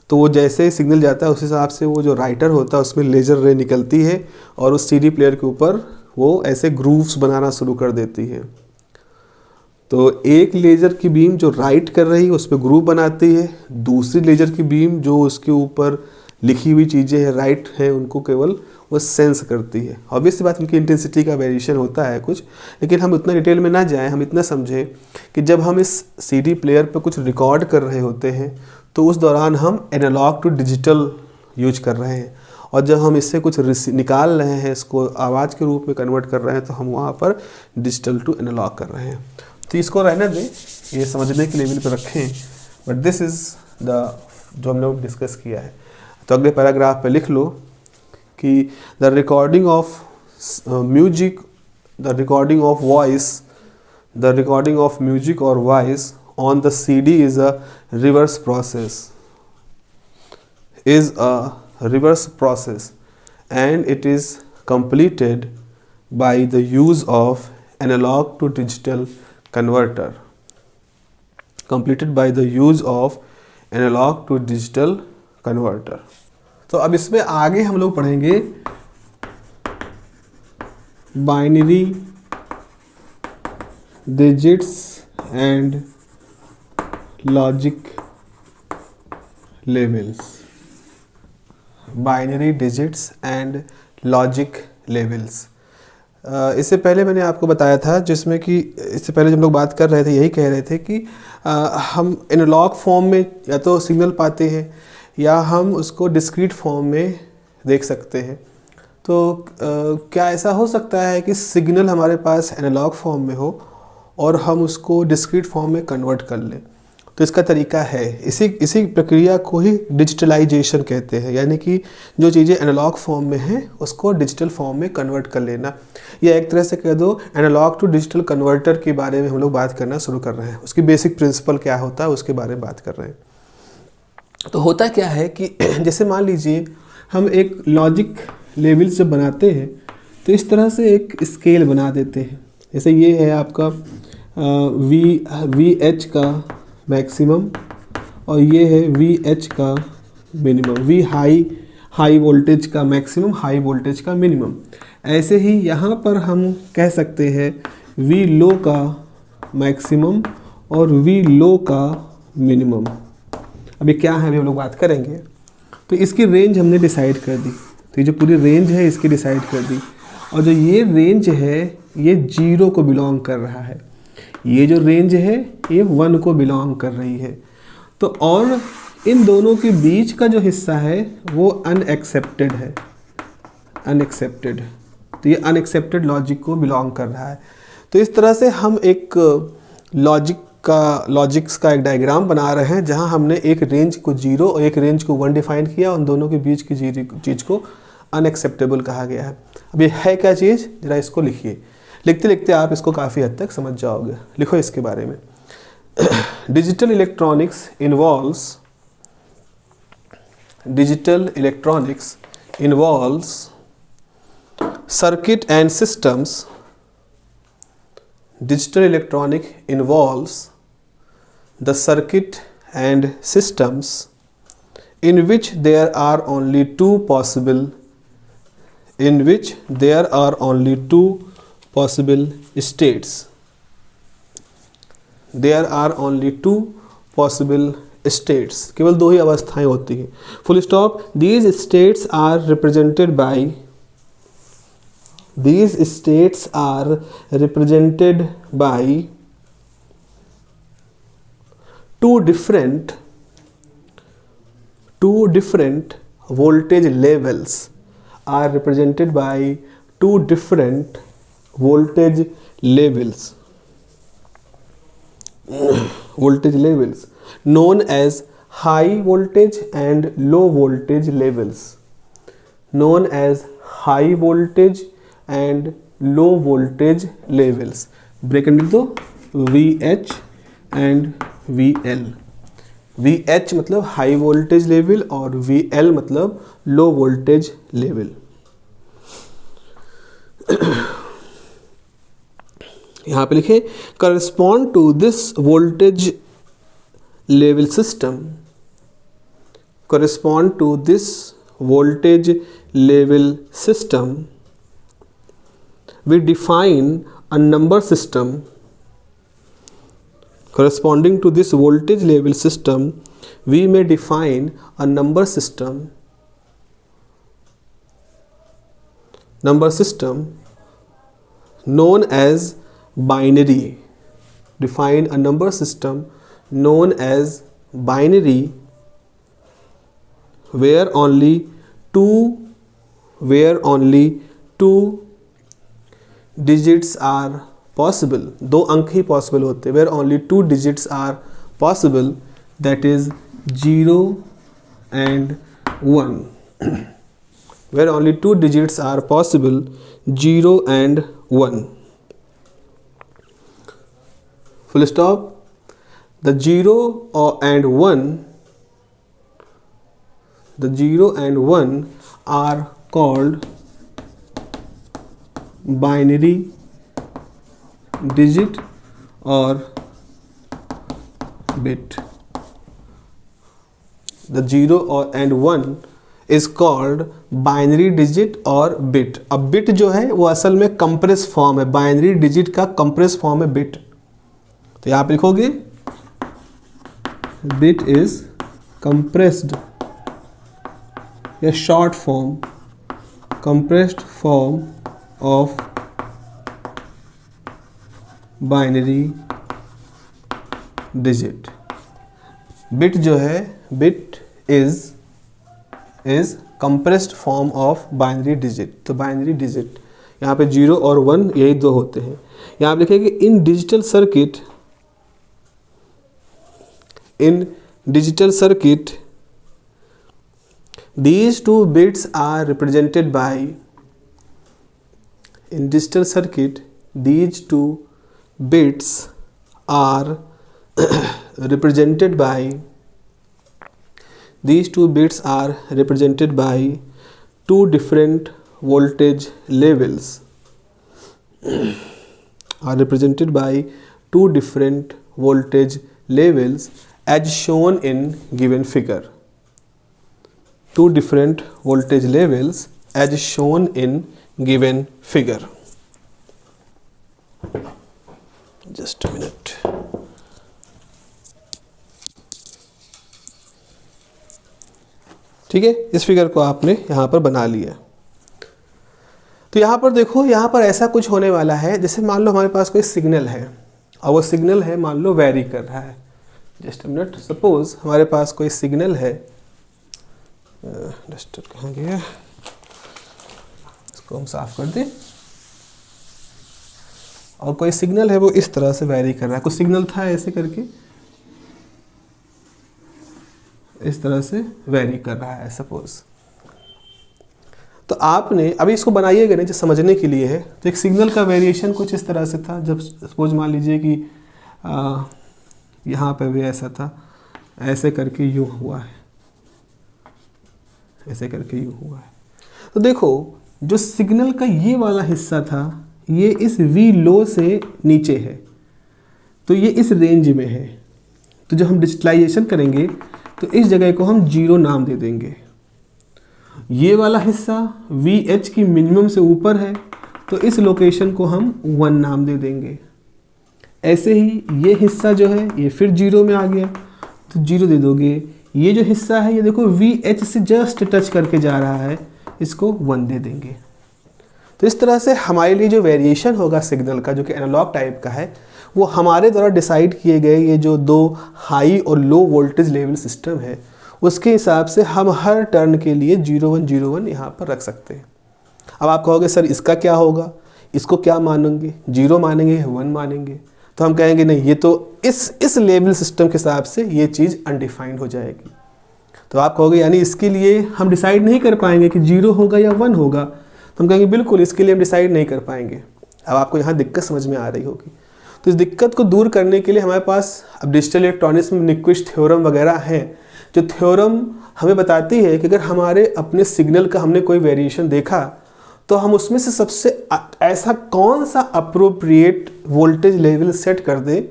तो वो जैसे ही सिग्नल जाता है उस हिसाब से वो जो राइटर होता है उसमें लेज़र रे निकलती है और उस CD प्लेयर के ऊपर वो ऐसे ग्रूव्स बनाना शुरू कर देती है। तो एक लेज़र की बीम जो राइट कर रही है उस पर ग्रूव बनाती है, दूसरी लेज़र की बीम जो उसके ऊपर लिखी हुई चीज़ें हैं राइट हैं उनको केवल वो सेंस करती है। ऑब्वियस बात, उनकी इंटेंसिटी का वेरिएशन होता है कुछ, लेकिन हम उतना डिटेल में ना जाएं। हम इतना समझें कि जब हम इस CD प्लेयर पर कुछ रिकॉर्ड कर रहे होते हैं तो उस दौरान हम एनालॉग टू डिजिटल यूज कर रहे हैं, और जब हम इससे कुछ निकाल रहे हैं, इसको आवाज़ के रूप में कन्वर्ट कर रहे हैं, तो हम वहाँ पर डिजिटल टू एनालॉग कर रहे हैं। तो इसको रहने दें, ये समझने के लेवल पर रखें, बट दिस इज़ द जो हम लोग डिस्कस किया है। तो अगले पैराग्राफ पे लिख लो कि the recording of music, the recording of voice, the recording of music और voice on the CD is a reverse process, and it is completed by the use of analog to digital converter. Completed by the use of analog to digital converter. तो अब इसमें आगे हम लोग पढ़ेंगे binary digits and logic levels. Binary digits and logic levels. इससे पहले मैंने आपको बताया था, जिसमें कि इससे पहले जब लोग बात कर रहे थे यही कह रहे थे कि हम एनालॉग फॉर्म में या तो सिग्नल पाते हैं या हम उसको डिस्क्रीट फॉर्म में देख सकते हैं। तो क्या ऐसा हो सकता है कि सिग्नल हमारे पास एनालॉग फॉर्म में हो और हम उसको डिस्क्रीट फॉर्म में कन्वर्ट कर लें? तो इसका तरीका है, इसी प्रक्रिया को ही डिजिटलाइजेशन कहते हैं, यानी कि जो चीज़ें एनालॉग फॉर्म में हैं उसको डिजिटल फॉर्म में कन्वर्ट कर लेना, या एक तरह से कह दो एनालॉग टू डिजिटल कन्वर्टर के बारे में हम लोग बात करना शुरू कर रहे हैं। उसकी बेसिक प्रिंसिपल क्या होता है उसके बारे में बात कर रहे हैं। तो होता क्या है कि जैसे मान लीजिए हम एक लॉजिक लेवल जब बनाते हैं तो इस तरह से एक स्केल बना देते हैं। जैसे ये है आपका वी एच का मैक्सिमम और ये है वी एच का मिनिमम, वी हाई वोल्टेज का मैक्सिमम, हाई वोल्टेज का मिनिमम। ऐसे ही यहाँ पर हम कह सकते हैं वी लो का मैक्सिमम और वी लो का मिनिमम। अभी क्या है अभी हम लोग बात करेंगे। तो इसकी रेंज हमने डिसाइड कर दी, तो ये जो पूरी रेंज है इसकी डिसाइड कर दी, और जो ये रेंज है ये 0 को बिलोंग कर रहा है, ये जो रेंज है ये 1 को बिलोंग कर रही है। तो और इन दोनों के बीच का जो हिस्सा है वो अनएक्सेप्टेड है, अनएक्सेप्टेड। तो ये अनएक्सेप्टेड लॉजिक को बिलोंग कर रहा है। तो इस तरह से हम एक लॉजिक्स का एक डायग्राम बना रहे हैं जहां हमने एक रेंज को 0 और एक रेंज को 1 डिफाइन किया, उन दोनों के बीच की चीज़ को अनएक्सेप्टेबल कहा गया है। अब ये है क्या चीज़, जरा इसको लिखिए। लिखते लिखते आप इसको काफ़ी हद तक समझ जाओगे। लिखो इसके बारे में। Digital electronics involves circuit and systems. Digital electronic involves the circuit and systems in which there are only two possible states. There are only two possible states. केवल दो ही अवस्थाएं होती हैं। Full stop. These states are represented by two different voltage levels. Are represented by two different voltage levels. Known as high voltage and low voltage levels. Known as high voltage and low voltage levels. Break and लिख दो VH and VL. VH मतलब high voltage level और VL मतलब low voltage level. यहाँ पे लिखे correspond to this voltage level system. Correspond to this voltage level system. We define a number system. Corresponding to this voltage level system, we may define a number system known as binary. Define a number system known as binary where only two digits are possible. दो अंक ही possible होते हैं। where only two digits are possible, that is 0 and 1. where only two digits are possible, 0 and 1. Full stop. The 0 and 1 are called binary digit or bit. The 0 और and 1 is called binary digit और bit. अब bit जो है वो असल में compress form है, binary digit का कंप्रेस फॉर्म है बिट। तो यहाँ पे लिखोगे बिट इज कंप्रेस्ड या short form, compressed form of binary digit. Bit जो है, bit is compressed form of binary digit. तो बाइनरी डिजिट यहाँ पे 0 और 1 यही दो होते हैं। यहाँ पे लिखेंगे इन digital circuit, in digital circuit these two bits are represented by, in digital circuit these two bits are represented by, these two bits are represented by two different voltage levels, are represented by two different voltage levels as shown in given figure. Two different voltage levels as shown in given figure. Just a minute. ठीक है, इस figure को आपने यहाँ पर बना लिया। तो यहाँ पर देखो, यहाँ पर ऐसा कुछ होने वाला है, जैसे मान लो हमारे पास कोई सिग्नल है और वो सिग्नल है मान लो वेरी कर रहा है। जस्ट अ मिनट, सपोज हमारे पास कोई सिग्नल है, डस्टर कहाँ गया, इसको हम साफ कर दें, और कोई सिग्नल है वो इस तरह से वेरी कर रहा है। कुछ सिग्नल था ऐसे करके इस तरह से वेरी कर रहा है सपोज। तो आपने अभी इसको बनाइएगा नहीं, जो समझने के लिए है। तो एक सिग्नल का वेरिएशन कुछ इस तरह से था। जब सपोज मान लीजिए कि यहाँ पे भी ऐसा था, ऐसे करके यूँ हुआ है, ऐसे करके यूँ हुआ है। तो देखो, जो सिग्नल का ये वाला हिस्सा था ये इस वी लो से नीचे है, तो ये इस रेंज में है। तो जब हम डिजिटलाइजेशन करेंगे तो इस जगह को हम 0 नाम दे देंगे। ये वाला हिस्सा वी एच की मिनिमम से ऊपर है, तो इस लोकेशन को हम 1 नाम दे देंगे। ऐसे ही ये हिस्सा जो है ये फिर 0 में आ गया, तो 0 दे दोगे। ये जो हिस्सा है ये देखो वी एच से जस्ट टच करके जा रहा है, इसको 1 दे देंगे। तो इस तरह से हमारे लिए जो वेरिएशन होगा सिग्नल का, जो कि एनालॉग टाइप का है, वो हमारे द्वारा डिसाइड किए गए ये जो 2 हाई और लो वोल्टेज लेवल सिस्टम है, उसके हिसाब से हम हर टर्न के लिए 0101 यहाँ पर रख सकते हैं। अब आप कहोगे सर इसका क्या होगा, इसको क्या मानेंगे, 0 मानेंगे 1 मानेंगे? तो हम कहेंगे नहीं, ये तो इस लेवल सिस्टम के हिसाब से ये चीज़ अनडिफाइंड हो जाएगी। तो आप कहोगे यानी इसके लिए हम डिसाइड नहीं कर पाएंगे कि 0 होगा या 1 होगा? तो हम कहेंगे बिल्कुल, इसके लिए हम डिसाइड नहीं कर पाएंगे। अब आपको यहाँ दिक्कत समझ में आ रही होगी। तो इस दिक्कत को दूर करने के लिए हमारे पास अब डिजिटल इलेक्ट्रॉनिक्स में न्यूक्विस्ट थ्योरम वगैरह हैं, जो थ्योरम हमें बताती है कि अगर हमारे अपने सिग्नल का हमने कोई वेरिएशन देखा तो हम उसमें से सबसे ऐसा कौन सा अप्रोप्रिएट वोल्टेज लेवल सेट कर दें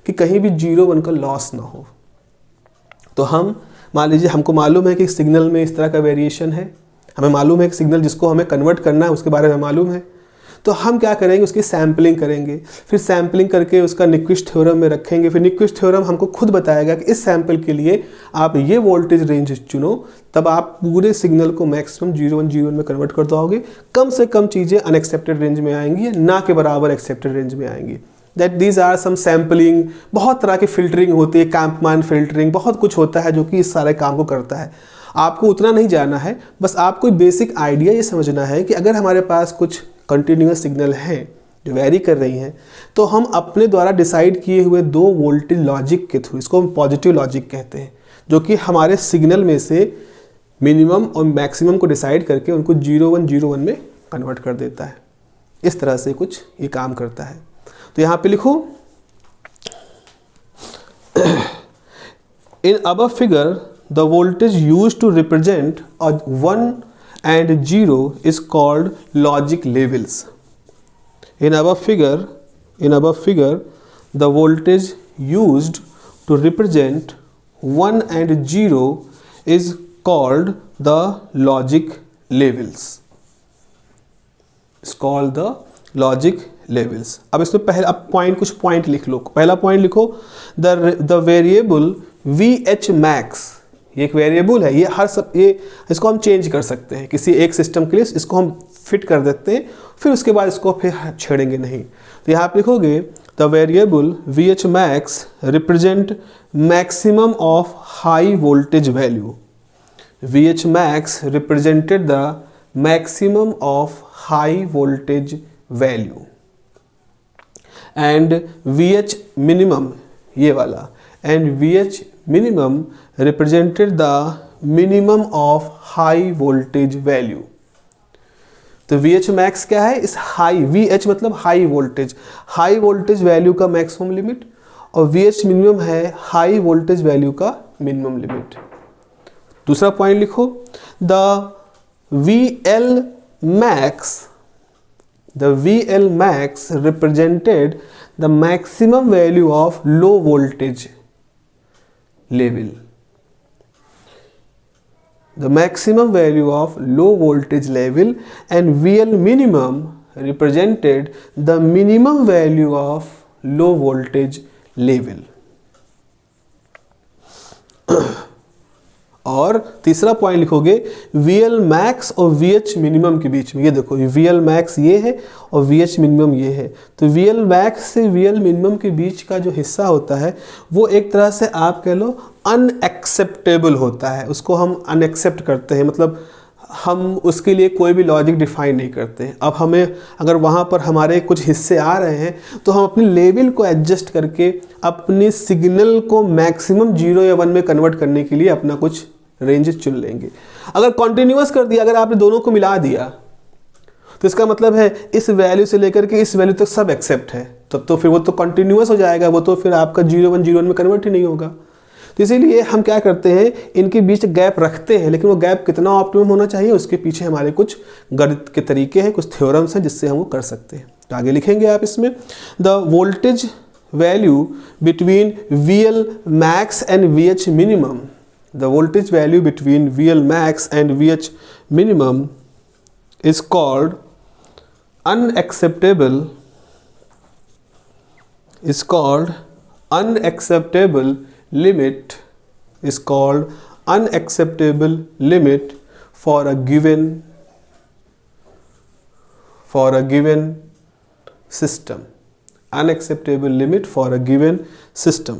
कि कहीं भी 0-1 का लॉस ना हो। तो हम मान लीजिए हमको मालूम है कि सिग्नल में इस तरह का वेरिएशन है, हमें मालूम है कि सिग्नल जिसको हमें कन्वर्ट करना है उसके बारे में मालूम है, तो हम क्या करेंगे, उसकी सैम्पलिंग करेंगे। फिर सैम्पलिंग करके उसका न्यूक्विस्ट थ्योरम में रखेंगे। फिर न्यूक्विस्ट थ्योरम हमको खुद बताएगा कि इस सैम्पल के लिए आप ये वोल्टेज रेंज चुनो, तब आप पूरे सिग्नल को मैक्सिमम 0101 में कन्वर्ट कर दोगे। कम से कम चीज़ें अनएक्सेप्टेड रेंज में आएंगी, ना के बराबर एक्सेप्टेड रेंज में आएंगी। That these are some sampling. बहुत तरह की फिल्टरिंग होती है, कैंपमान फिल्टरिंग, बहुत कुछ होता है जो कि इस सारे काम को करता है। आपको उतना नहीं जाना है, बस आपको बेसिक आइडिया ये समझना है कि अगर हमारे पास कुछ कंटिन्यूस सिग्नल हैं जो वेरी कर रही हैं, तो हम अपने द्वारा डिसाइड किए हुए 2 वोल्टेज लॉजिक के थ्रू, इसको हम पॉजिटिव लॉजिक कहते हैं, जो कि हमारे सिग्नल में से मिनिमम और मैक्सिमम को डिसाइड करके उनको 0101 में कन्वर्ट कर देता है। इस तरह से कुछ ये काम करता है। तो यहाँ पे लिखो, in above figure the voltage used to represent a 1 and 0 is called logic levels. In above figure the voltage used to represent 1 and 0 is called the logic levels. It's called the logic levels. अब इसमें पहले अब कुछ point लिख लो. पहला point लिखो, the variable VH max, ये एक वेरिएबल है, ये इसको हम चेंज कर सकते हैं किसी एक सिस्टम के लिए, इसको हम फिट कर देते हैं, फिर उसके बाद इसको फिर छेड़ेंगे नहीं. तो यहाँ आप लिखोगे the variable VH max represent maximum of high voltage value. VH max represented the maximum of high voltage value and VH minimum, ये वाला, and VH minimum represented the minimum of high voltage value. तो VH max क्या है, इस high, VH मतलब high voltage value का maximum limit, और VH minimum है हाई वोल्टेज वैल्यू का मिनिमम लिमिट. दूसरा पॉइंट लिखो, the VL max represented the maximum value of low voltage level. The maximum value of low voltage level, and VL minimum represented the minimum value of low voltage level. और तीसरा point लिखोगे VL max और VH minimum के बीच में. ये देखो, VL max ये है और VH मिनिमम ये है. तो VL max से VL मिनिमम के बीच का जो हिस्सा होता है वो एक तरह से आप कह लो अनएक्सेप्टेबल होता है. उसको हम अनएक्सेप्ट करते हैं, मतलब हम उसके लिए कोई भी लॉजिक डिफाइन नहीं करते हैं. अब हमें अगर वहाँ पर हमारे कुछ हिस्से आ रहे हैं तो हम अपनी लेवल को एडजस्ट करके अपनी सिग्नल को मैक्सिमम 0 या 1 में कन्वर्ट करने के लिए अपना कुछ रेंज चुन लेंगे. अगर कॉन्टिन्यूअस कर दिया, अगर आपने दोनों को मिला दिया, तो इसका मतलब है इस वैल्यू से लेकर के इस वैल्यू तक सब एक्सेप्ट है, तब तो फिर वो तो कॉन्टिन्यूअस हो जाएगा, वो तो फिर आपका 0 1 में कन्वर्ट ही नहीं होगा. तो इसीलिए हम क्या करते हैं, इनके बीच गैप रखते हैं, लेकिन वो गैप कितना ऑप्टिमम होना चाहिए उसके पीछे हमारे कुछ गणित के तरीके हैं, कुछ थ्योरम्स हैं जिससे हम वो कर सकते हैं. तो आगे लिखेंगे आप इसमें, the voltage value between VL max and VH minimum. The voltage value between VL max and VH minimum is called unacceptable limit for a given system. Unacceptable limit for a given system.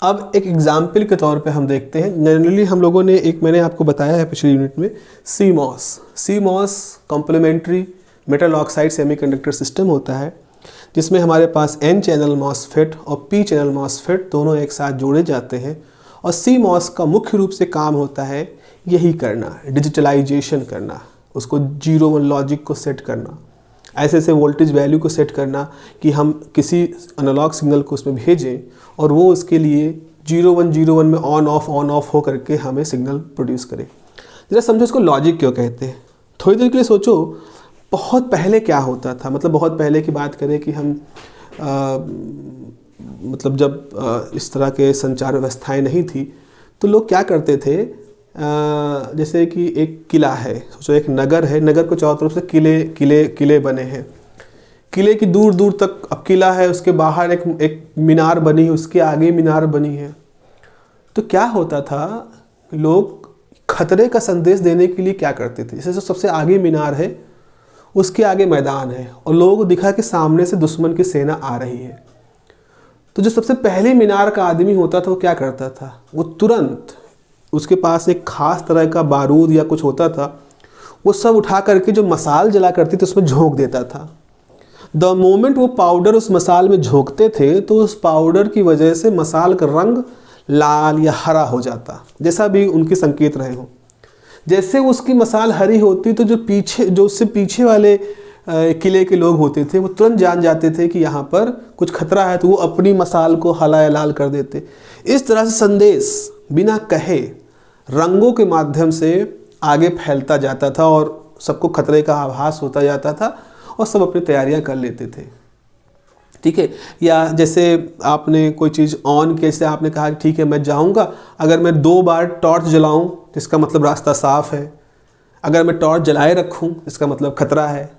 अब एक example के तौर पे हम देखते हैं. Generally हम लोगों ने मैंने आपको बताया है पिछले यूनिट में, CMOS complementary metal oxide semiconductor system होता है, जिसमें हमारे पास N चैनल MOSFET और P चैनल MOSFET दोनों एक साथ जोड़े जाते हैं. और CMOS का मुख्य रूप से काम होता है यही करना, डिजिटलाइजेशन करना, उसको 0 1 लॉजिक को सेट करना, ऐसे वोल्टेज वैल्यू को सेट करना कि हम किसी एनालॉग सिग्नल को उसमें भेजें और वो उसके लिए 0 1 में ऑन ऑफ हो करके हमें सिग्नल प्रोड्यूस करे. जरा समझो इसको लॉजिक क्यों कहते हैं. थोड़ी देर के लिए सोचो, बहुत पहले क्या होता था, मतलब बहुत पहले की बात करें कि हम मतलब जब इस तरह के संचार व्यवस्थाएं नहीं थी, तो लोग क्या करते थे, जैसे कि एक किला है, सोचो एक नगर है, नगर को चारों तरफ से किले बने हैं, किले की दूर दूर तक अब किला है, उसके बाहर एक मीनार बनी है, उसके आगे मीनार बनी है. तो क्या होता था, लोग खतरे का संदेश देने के लिए क्या करते थे, जैसे सबसे आगे मीनार है, उसके आगे मैदान है और लोगों को दिखा कि सामने से दुश्मन की सेना आ रही है. तो जो सबसे पहले मीनार का आदमी होता था वो क्या करता था, वो तुरंत, उसके पास एक खास तरह का बारूद या कुछ होता था, वो सब उठा करके जो मसाल जला करती थी उसमें झोंक देता था. द मोमेंट वो पाउडर उस मसाल में झोंकते थे तो उस पाउडर की वजह से मसाल का रंग लाल या हरा हो जाता, जैसा भी उनके संकेत रहे हों. जैसे उसकी मसाल हरी होती तो जो उससे पीछे वाले किले के लोग होते थे वो तुरंत जान जाते थे कि यहाँ पर कुछ खतरा है, तो वो अपनी मसाल को हला या लाल कर देते. इस तरह से संदेश बिना कहे रंगों के माध्यम से आगे फैलता जाता था और सबको खतरे का आभास होता जाता था और सब अपनी तैयारियां कर लेते थे. ठीक है। या जैसे आपने कोई चीज़ ऑन किया, जैसे आपने कहा कि ठीक है मैं जाऊंगा, अगर मैं 2 बार टॉर्च जलाऊं तो इसका मतलब रास्ता साफ है, अगर मैं टॉर्च जलाए रखूं इसका मतलब खतरा है।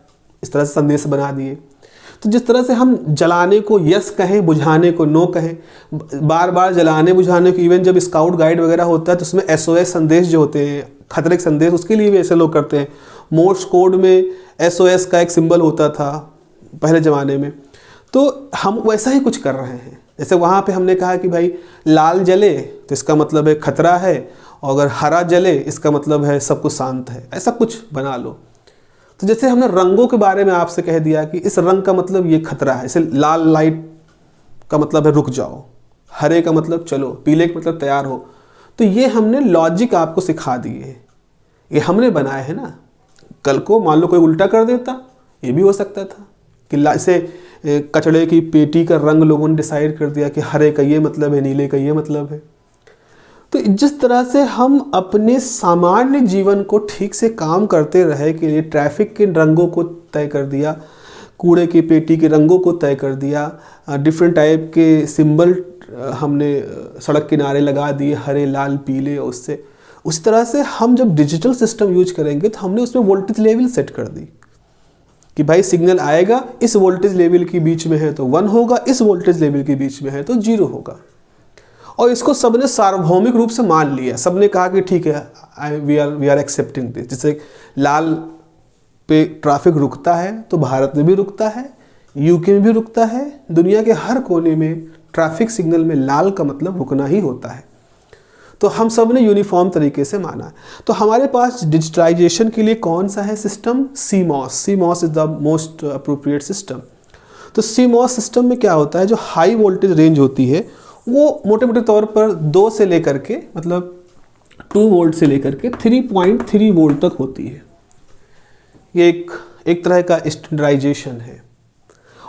इस तरह से संदेश बना दिए। तो जिस तरह से हम जलाने को यस कहें, बुझाने को नो कहें, बार बार जलाने बुझाने को, इवन जब स्काउट गाइड वगैरह होता है तो उसमें SOS संदेश जो होते हैं, खतरे के संदेश, उसके लिए भी ऐसे लोग करते हैं। मोर्स कोड में SOS का एक सिंबल होता था पहले ज़माने में, तो हम वैसा ही कुछ कर रहे हैं। जैसे वहाँ पे हमने कहा कि भाई लाल जले तो इसका मतलब है खतरा है, और अगर हरा जले इसका मतलब है सब कुछ शांत है, ऐसा कुछ बना लो। तो जैसे हमने रंगों के बारे में आपसे कह दिया कि इस रंग का मतलब ये खतरा है, जैसे लाल लाइट का मतलब है रुक जाओ, हरे का मतलब चलो, पीले का मतलब तैयार हो। तो ये हमने लॉजिक आपको सिखा दिए, ये हमने बनाए हैं ना। कल को मान लो कोई उल्टा कर देता, ये भी हो सकता था कि जैसे कचड़े की पेटी का रंग लोगों ने डिसाइड कर दिया कि हरे का ये मतलब है, नीले का ये मतलब है। तो जिस तरह से हम अपने सामान्य जीवन को ठीक से काम करते रहे के लिए ट्रैफिक के रंगों को तय कर दिया, कूड़े की पेटी के रंगों को तय कर दिया, डिफरेंट टाइप के सिंबल हमने सड़क किनारे लगा दिए, हरे लाल पीले, उससे उस तरह से हम जब डिजिटल सिस्टम यूज करेंगे तो हमने उसमें वोल्टेज लेवल सेट कर दी कि भाई सिग्नल आएगा इस वोल्टेज लेवल के बीच में है तो 1 होगा, इस वोल्टेज लेवल के बीच में है तो 0 होगा। और इसको सबने सार्वभौमिक रूप से मान लिया, सबने कहा कि ठीक है वी आर एक्सेप्टिंग दिस। जैसे लाल पे ट्रैफिक रुकता है तो भारत में भी रुकता है, यूके में भी रुकता है, दुनिया के हर कोने में ट्रैफिक सिग्नल में लाल का मतलब रुकना ही होता है। तो हम सब ने यूनिफॉर्म तरीके से माना। तो हमारे पास डिजिटलाइजेशन के लिए कौन सा है system? CMOS is the most appropriate system. तो CMOS सिस्टम में क्या होता है, जो हाई वोल्टेज रेंज होती है वो मोटे मोटे तौर पर 2 से लेकर के मतलब 2 वोल्ट से लेकर के 3.3 वोल्ट तक होती है। ये एक तरह का स्टैंडर्डाइजेशन है।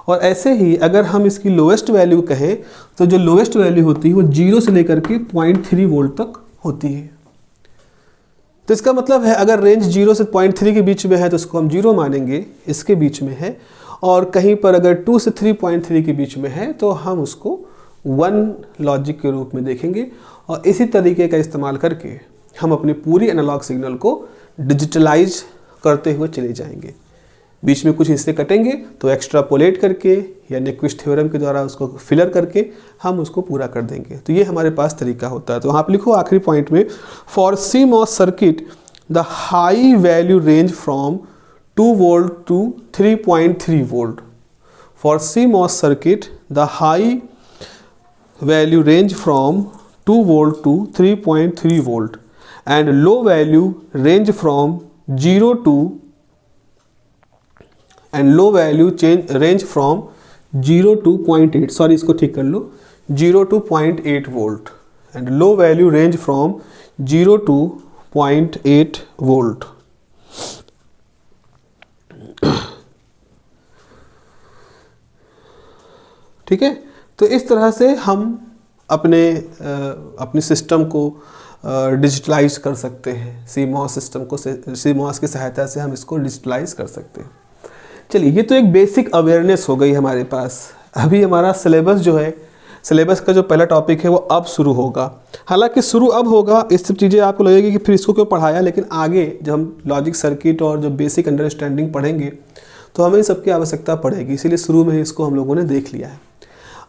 और ऐसे ही अगर हम इसकी लोएस्ट वैल्यू कहें तो जो लोएस्ट वैल्यू होती है वो 0 से लेकर के 0.3 वोल्ट तक होती है। तो इसका मतलब है अगर रेंज 0 से 0.3 के बीच में है तो इसको हम 0 मानेंगे, इसके बीच में है। और कहीं पर अगर 2 से 3.3 के बीच में है तो हम उसको 1 लॉजिक के रूप में देखेंगे। और इसी तरीके का इस्तेमाल करके हम अपनी पूरी एनालॉग सिग्नल को डिजिटलाइज करते हुए चले जाएंगे। बीच में कुछ हिस्से कटेंगे तो एक्स्ट्रापोलेट करके या न्यक्विस्ट थ्योरम के द्वारा उसको फिलर करके हम उसको पूरा कर देंगे। तो ये हमारे पास तरीका होता है। तो आप लिखो आखिरी पॉइंट में, for CMOS circuit the high value range from 2 volt to 3.3 volt. For CMOS circuit the high value range from 2 volt to 3.3 volt and low value range from 0 to and low value range from 0 to 0.8, sorry इसको ठीक कर लो, 0 to 0.8 volt and low value range from 0 to 0.8 volt। ठीक है। तो इस तरह से हम अपने सिस्टम को डिजिटलाइज कर सकते हैं। CMOS सिस्टम को CMOS की सहायता से हम इसको डिजिटलाइज कर सकते हैं। चलिए, ये तो एक बेसिक अवेयरनेस हो गई हमारे पास। अभी हमारा सिलेबस जो है, सिलेबस का जो पहला टॉपिक है वो अब शुरू होगा। हालांकि शुरू अब होगा, इस सब चीज़ें आपको लगेगी कि फिर इसको क्यों पढ़ाया, लेकिन आगे जब हम लॉजिक सर्किट और जो बेसिक अंडरस्टैंडिंग पढ़ेंगे तो हमें सबकी आवश्यकता पड़ेगी, इसीलिए शुरू में ही इसको हम लोगों ने देख लिया है।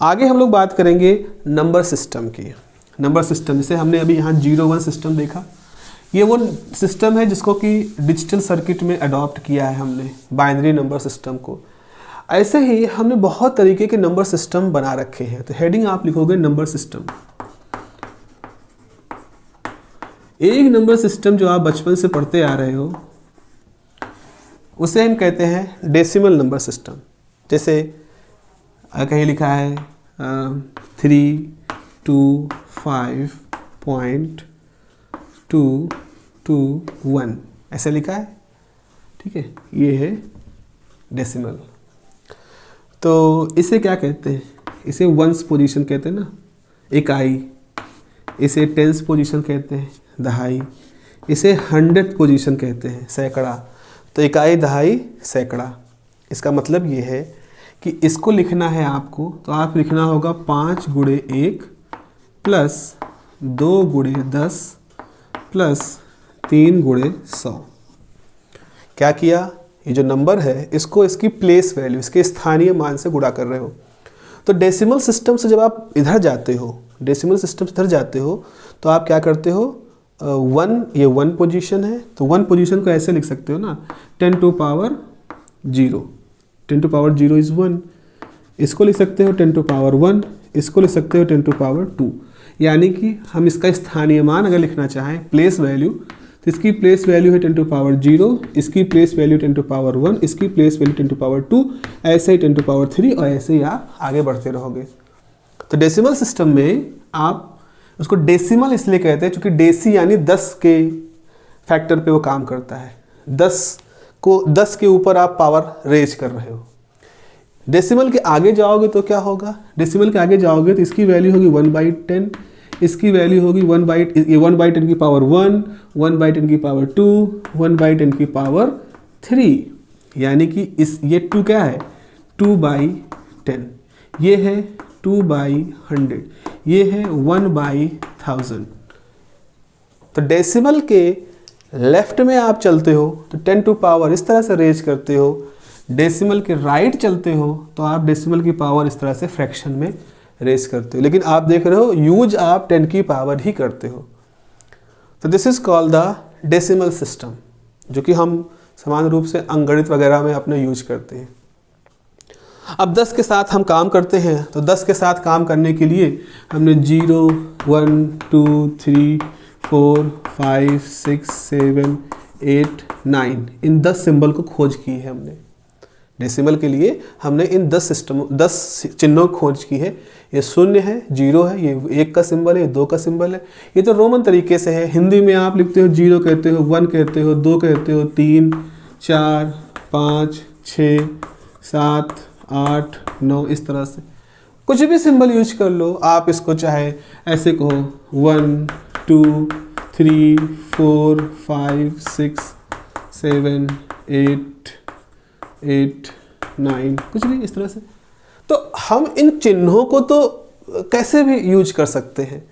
आगे हम लोग बात करेंगे नंबर सिस्टम की। नंबर सिस्टम जैसे हमने अभी यहाँ 0-1 सिस्टम देखा, ये वो सिस्टम है जिसको कि डिजिटल सर्किट में अडॉप्ट किया है हमने, बाइनरी नंबर सिस्टम को। ऐसे ही हमने बहुत तरीके के नंबर सिस्टम बना रखे हैं। तो हेडिंग आप लिखोगे नंबर सिस्टम। एक नंबर सिस्टम जो आप बचपन से पढ़ते आ रहे हो उसे हम कहते हैं डेसिमल नंबर सिस्टम। जैसे कहीं लिखा है 325.221 ऐसे लिखा है, ठीक है, ये है डेसिमल। तो इसे क्या कहते हैं? इसे वंस पोजीशन कहते हैं ना, इकाई। इसे टेंस पोजीशन कहते हैं, दहाई। इसे 100th पोजीशन कहते हैं, सैकड़ा। तो इकाई, दहाई, सैकड़ा। इसका मतलब ये है कि इसको लिखना है आपको, तो आप लिखना होगा 5 गुणे 1 प्लस 2 गुणे 10 प्लस 3 गुणे 100। क्या किया, ये जो नंबर है इसको इसकी प्लेस वैल्यू, इसके स्थानीय मान से गुणा कर रहे हो। तो डेसिमल सिस्टम से जब आप इधर जाते हो, डेसिमल सिस्टम से इधर जाते हो, तो आप क्या करते हो, 1, ये 1 पोजीशन है, तो 1 पोजीशन को ऐसे लिख सकते हो ना, 10 to power 0, 10 to power 0 is 1। इसको लिख सकते हो 10 टू पावर 1, इसको लिख सकते हो 10 टू पावर 2। यानी कि हम इसका स्थानीय मान अगर लिखना चाहें, प्लेस वैल्यू, तो इसकी प्लेस वैल्यू है 10 टू पावर 0, इसकी प्लेस वैल्यू 10 टू पावर 1, इसकी प्लेस वैल्यू 10 टू पावर 2, ऐसे ही 10 टू पावर 3, और ऐसे ही आप आगे बढ़ते रहोगे। तो डेसिमल सिस्टम में आप उसको डेसिमल इसलिए कहते हैं क्योंकि डेसी यानी 10 के फैक्टर पे वो काम करता है। 10 के ऊपर आप पावर रेज कर रहे हो। डेसिमल के आगे जाओगे तो क्या होगा, डेसिमल के आगे जाओगे तो इसकी वैल्यू होगी 1/10, इसकी वैल्यू होगी 1/10 की पावर 1, 1/10 की पावर 2, 1/10 की पावर 3। यानी कि ये 2 क्या है, 2/10, ये है 2/100, ये है 1/1000। तो डेसिमल के लेफ्ट में आप चलते हो तो 10 टू पावर इस तरह से रेज करते हो, डेसिमल के राइट चलते हो तो आप डेसिमल की पावर इस तरह से फ्रैक्शन में रेज करते हो। लेकिन आप देख रहे हो यूज आप 10 की पावर ही करते हो। तो this is called the decimal system, जो कि हम समान रूप से अंकगणित वगैरह में अपने यूज करते हैं। अब 10 के साथ हम काम करते हैं, तो 10 के साथ काम करने के लिए हमने 0, 1, 2, 3, 4, 5, 6, 7, 8, 9 इन 10 सिंबल को खोज की है हमने। डेसिमल के लिए हमने इन 10 चिन्हों की खोज की है। ये 0 है, 0 है, ये 1 का सिंबल है, ये 2 का सिंबल है। ये तो रोमन तरीके से है। हिंदी में आप लिखते हो 0 कहते हो, 1 कहते हो, 2 कहते हो, 3, 4, 5, 6, 7, 8, 9 इस तरह से कुछ भी सिंबल यूज कर लो। आप इसको चाहे ऐसे कहो 1, 2, 3, 4, 5, 6, 7, 8, 9 कुछ भी इस तरह से। तो हम इन चिन्हों को तो कैसे भी यूज कर सकते हैं।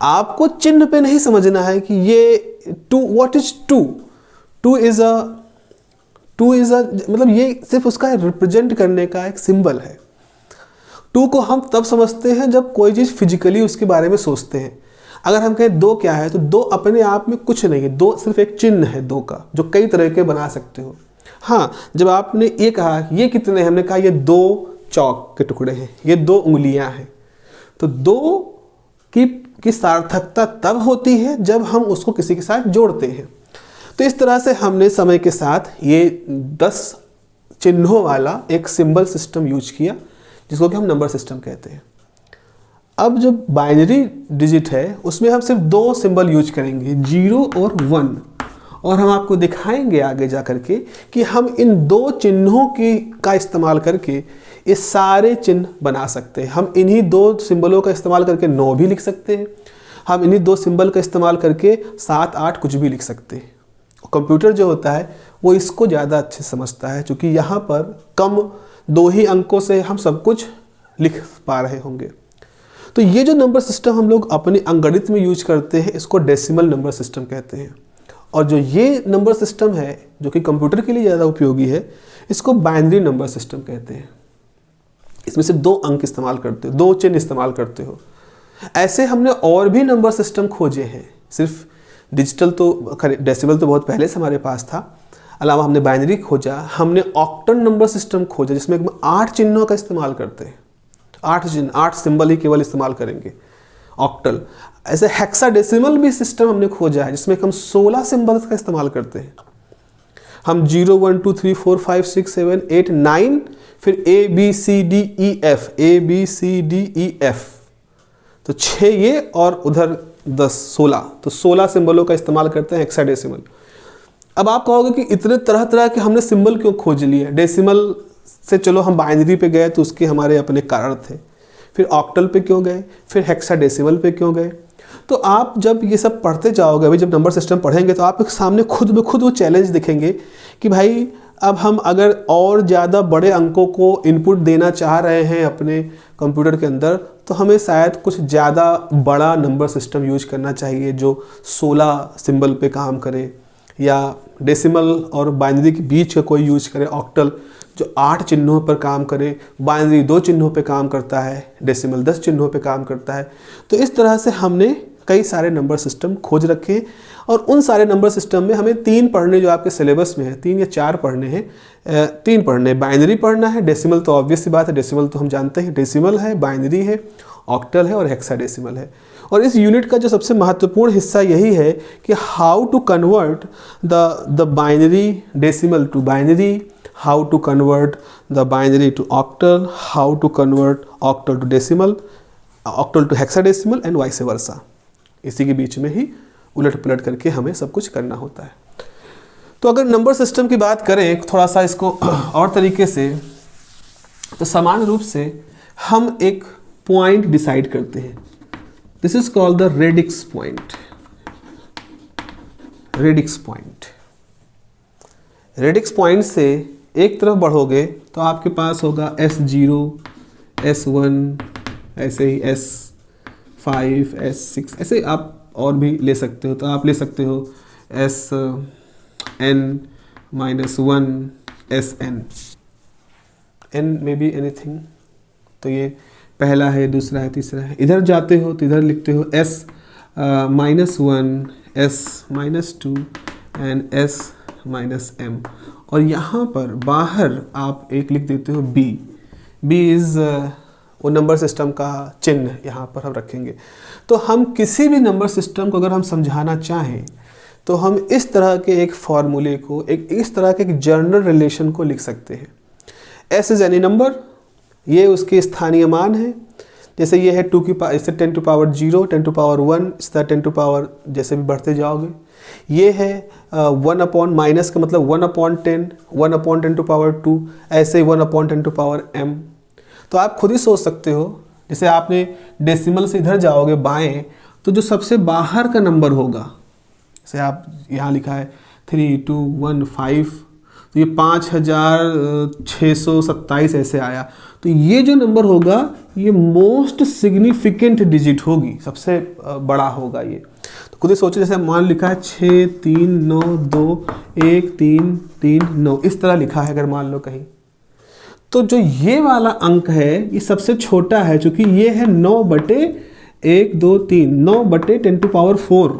आपको चिन्ह पे नहीं समझना है कि ये 2 व्हाट इज 2, 2 इज अ मतलब ये सिर्फ उसका रिप्रेजेंट करने का एक सिंबल है। 2 को हम तब समझते हैं जब कोई चीज़ फिजिकली उसके बारे में सोचते हैं। अगर हम कहें 2 क्या है, तो 2 अपने आप में कुछ नहीं है, 2 सिर्फ एक चिन्ह है 2 का, जो कई तरह के बना सकते हो। हाँ, जब आपने ये कहा ये कितने हैं, हमने कहा ये 2 चौक के टुकड़े हैं, ये 2 उंगलियां हैं। तो 2 की सार्थकता तब होती है जब हम उसको किसी के साथ जोड़ते हैं। तो इस तरह से हमने समय के साथ ये 10 चिन्हों वाला एक सिंबल सिस्टम यूज किया, जिसको कि हम नंबर सिस्टम कहते हैं। अब जो बाइनरी डिजिट है उसमें हम सिर्फ 2 सिंबल यूज करेंगे, 0 और 1, और हम आपको दिखाएंगे आगे जा करके कि हम इन 2 चिन्हों का इस्तेमाल करके ये सारे चिन्ह बना सकते हैं। हम इन्हीं 2 सिंबलों का इस्तेमाल करके 9 भी लिख सकते हैं, हम इन्हीं 2 सिंबल का इस्तेमाल करके 7, 8 कुछ भी लिख सकते हैं। कंप्यूटर जो होता है वो इसको ज़्यादा अच्छे समझता है, क्योंकि यहाँ पर कम 2 ही अंकों से हम सब कुछ लिख पा रहे होंगे। तो ये जो नंबर सिस्टम हम लोग अपने अंकगणित में यूज करते हैं, इसको डेसिमल नंबर सिस्टम कहते हैं। और जो ये नंबर सिस्टम है जो कि कंप्यूटर के लिए ज़्यादा उपयोगी है, इसको बाइनरी नंबर सिस्टम कहते हैं। इसमें सिर्फ 2 अंक इस्तेमाल करते हो, 2 चिन्ह इस्तेमाल करते हो। ऐसे हमने और भी नंबर सिस्टम खोजे हैं, सिर्फ डिजिटल तो डेसिमल तो बहुत पहले से हमारे पास था, अलावा हमने बाइनरी खोजा, हमने ऑक्टल नंबर सिस्टम खोजा जिसमें 8 चिन्हों का इस्तेमाल करते हैं। 8 चिन्ह, 8 सिंबल ही केवल इस्तेमाल करेंगे, ऑक्टल। ऐसे हेक्साडेसिमल भी सिस्टम हमने खोजा है जिसमें हम 16 सिंबल्स का इस्तेमाल करते हैं। हम 0, 1, 2, 3, 4, 5, 6, 7, 8, 9, फिर ABCDEF, ABCDEF, तो 6 ये और उधर 10, 16, तो 16 सिंबलों का इस्तेमाल करते हैं हेक्साडेसिमल। अब आप कहोगे कि इतने तरह तरह के हमने सिंबल क्यों खोज लिए। डेसिमल से चलो हम बाइनरी पे गए तो उसके हमारे अपने कारण थे, फिर ऑक्टल पे क्यों गए, फिर हेक्साडेसिमल पे क्यों गए। तो आप जब ये सब पढ़ते जाओगे, अभी जब नंबर सिस्टम पढ़ेंगे तो आपके सामने खुद ब खुद वो चैलेंज दिखेंगे कि भाई अब हम अगर और ज़्यादा बड़े अंकों को इनपुट देना चाह रहे हैं अपने कंप्यूटर के अंदर, तो हमें शायद कुछ ज़्यादा बड़ा नंबर सिस्टम यूज करना चाहिए जो 16 सिंबल पे काम करे, या डेसिमल और बाइनरी के बीच का कोई यूज करे ऑक्टल जो 8 चिन्हों पर काम करे, बाइनरी 2 चिन्हों पे काम करता है, डेसिमल 10 चिन्हों पे काम करता है। तो इस तरह से हमने कई सारे नंबर सिस्टम खोज रखे हैं, और उन सारे नंबर सिस्टम में हमें 3 पढ़ने जो आपके सिलेबस में है, 3 या 4 पढ़ने हैं। 3 पढ़ने, बाइनरी पढ़ना है, डेसिमल तो ऑब्वियस सी बात है, डेसिमल तो हम जानते हैं, डेसिमल है, बाइनरी है, ऑक्टल है और हेक्साडेसिमल है। और इस यूनिट का जो सबसे महत्वपूर्ण हिस्सा यही है कि how to convert the binary decimal to binary, how to convert the binary to octal, how to convert octal to decimal, octal to hexadecimal and vice versa. इसी के बीच में ही उलट पुलट करके हमें सब कुछ करना होता है। तो अगर नंबर सिस्टम की बात करें थोड़ा सा इसको और तरीके से, तो सामान्य रूप से हम एक पॉइंट डिसाइड करते हैं। This is called the radix point. Radix point, radix point से एक तरफ बढ़ोगे तो आपके पास होगा S0, S1, ऐसे ही S5, S6, ऐसे आप और भी ले सकते हो। तो आप ले सकते हो Sn-1, Sn, n में भी एनीथिंग। तो ये पहला है, दूसरा है, तीसरा है। इधर जाते हो तो इधर लिखते हो S-1, S-2 एंड S-m। और यहाँ पर बाहर आप एक लिख देते हो B। B इज़ वो नंबर सिस्टम का चिन्ह यहाँ पर हम रखेंगे। तो हम किसी भी नंबर सिस्टम को अगर हम समझाना चाहें तो हम इस तरह के एक फॉर्मूले को, इस तरह के एक जनरल रिलेशन को लिख सकते हैं। S इज़ एनी नंबर, ये उसके स्थानीय मान है। जैसे ये है 2 की पावर, इससे 10 टू पावर 0, 10 टू पावर 1, इस तरह 10 टू पावर जैसे भी बढ़ते जाओगे। ये है 1 अपॉन माइनस का मतलब 1 अपॉन 10, 1 अपॉन 10 टू पावर 2, ऐसे ही 1 अपॉन 10 टू पावर m। तो आप खुद ही सोच सकते हो, जैसे आपने डेसिमल से इधर जाओगे बाएं, तो जो सबसे बाहर का नंबर होगा, जैसे आप यहाँ लिखा है 3215, तो ये 5627 ऐसे आया। तो ये जो नंबर होगा ये मोस्ट सिग्निफिकेंट डिजिट होगी, सबसे बड़ा होगा ये। तो खुद ही सोचो, जैसे मान लिखा है 63921339, इस तरह लिखा है अगर मान लो कहीं, तो जो ये वाला अंक है ये सबसे छोटा है, क्योंकि ये है 9/123, 9/10 टू पावर 4।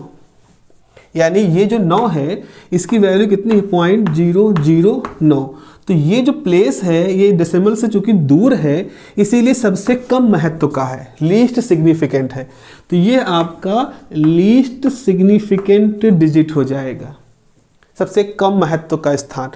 यानी ये जो 9 है इसकी वैल्यू कितनी है, 0.009। तो ये जो प्लेस है ये डेसिमल से चूंकि दूर है, इसीलिए सबसे कम महत्व का है, लीस्ट सिग्निफिकेंट है। तो ये आपका लीस्ट सिग्निफिकेंट डिजिट हो जाएगा, सबसे कम महत्व का स्थान।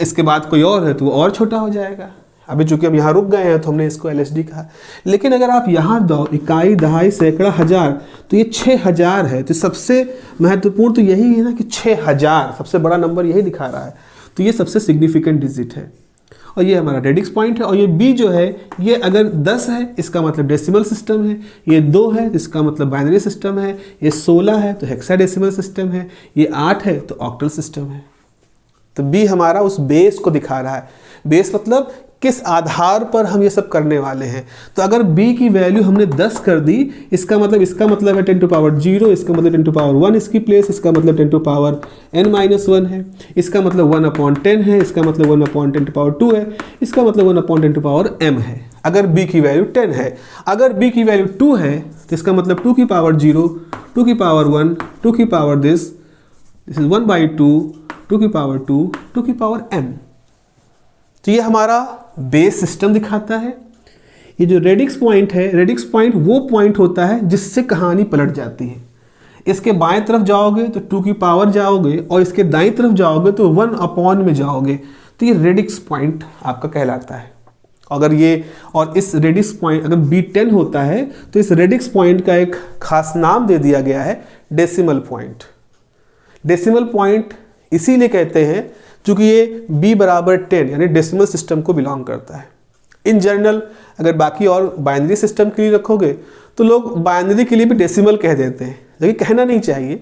इसके बाद कोई और है तो वो और छोटा हो जाएगा। अभी चूंकि हम यहाँ रुक गए हैं तो हमने इसको LSD कहा, लेकिन अगर आप यहाँ दो इकाई, दहाई, सैकड़ा, हजार, तो ये 6000 है। तो सबसे महत्वपूर्ण तो यही है ना कि 6000 सबसे बड़ा नंबर यही दिखा रहा है। तो ये सबसे सिग्निफिकेंट डिजिट है, और ये हमारा रेडिक्स पॉइंट है। और ये B जो है ये अगर 10 है इसका मतलब डेसिमल सिस्टम है, ये 2 है तो इसका मतलब बाइनरी सिस्टम है, ये 16 है तो हेक्साडेसिमल सिस्टम है, ये 8 है तो ऑक्टल सिस्टम है। तो B हमारा उस बेस को दिखा रहा है। बेस मतलब किस आधार पर हम ये सब करने वाले हैं। तो अगर B की वैल्यू हमने 10 कर दी, इसका मतलब है 10 टू पावर 0, इसका मतलब 10 टू पावर 1 इसकी प्लेस, इसका मतलब 10 टू पावर n-1 है, इसका मतलब 1/10 है, इसका मतलब 1/10 टू पावर 2 है, इसका मतलब 1/10 टू पावर m है। अगर B की वैल्यू 10 है, अगर B की वैल्यू 2 है तो इसका मतलब 2 की पावर 0, 2 की पावर 1, 2 की पावर दिस इज 1/2, 2 की पावर 2, 2 की पावर m। तो ये हमारा बेस सिस्टम दिखाता है। ये जो रेडिक्स पॉइंट है, रेडिक्स पॉइंट वो पॉइंट होता है जिससे कहानी पलट जाती है। इसके बाएं तरफ जाओगे तो 2 की पावर जाओगे, और इसके दाईं तरफ जाओगे तो 1/, में जाओगे। तो ये रेडिक्स पॉइंट आपका कहलाता है। अगर ये और इस रेडिक्स पॉइंट अगर B10 होता है तो इस रेडिक्स पॉइंट का एक खास नाम दे दिया गया है, डेसिमल पॉइंट। डेसिमल पॉइंट इसीलिए कहते हैं क्योंकि ये B=10 यानी डेसिमल सिस्टम को बिलोंग करता है। इन जनरल अगर बाकी और बाइनरी सिस्टम के लिए रखोगे तो लोग बाइनरी के लिए भी डेसिमल कह देते हैं, लेकिन कहना नहीं चाहिए,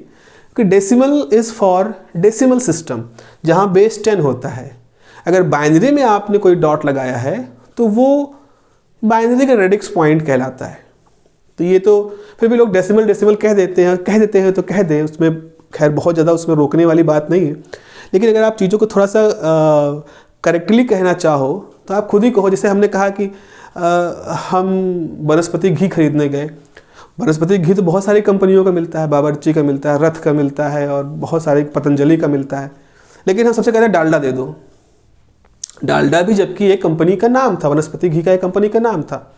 कि decimal is for decimal system जहाँ बेस 10 होता है। अगर बाइनरी में आपने कोई डॉट लगाया है तो वो बाइनरी का रेडिक्स पॉइंट कहलाता है। तो ये तो फिर भी लोग डेसिमल कह देते हैं तो कह दें, उसमें खैर बहुत ज़्यादा उसमें रोकने वाली बात नहीं है। लेकिन अगर आप चीज़ों को थोड़ा सा करेक्टली कहना चाहो तो आप खुद ही कहो। जैसे हमने कहा कि हम वनस्पति घी खरीदने गए। वनस्पति घी तो बहुत सारी कंपनियों का मिलता है, बावर्ची का मिलता है, रथ का मिलता है और बहुत सारे पतंजलि का मिलता है। लेकिन हम सबसे कहते हैं डालडा दे दो। डालडा भी जबकि एक कंपनी का नाम था, वनस्पति घी का एक कंपनी का नाम था,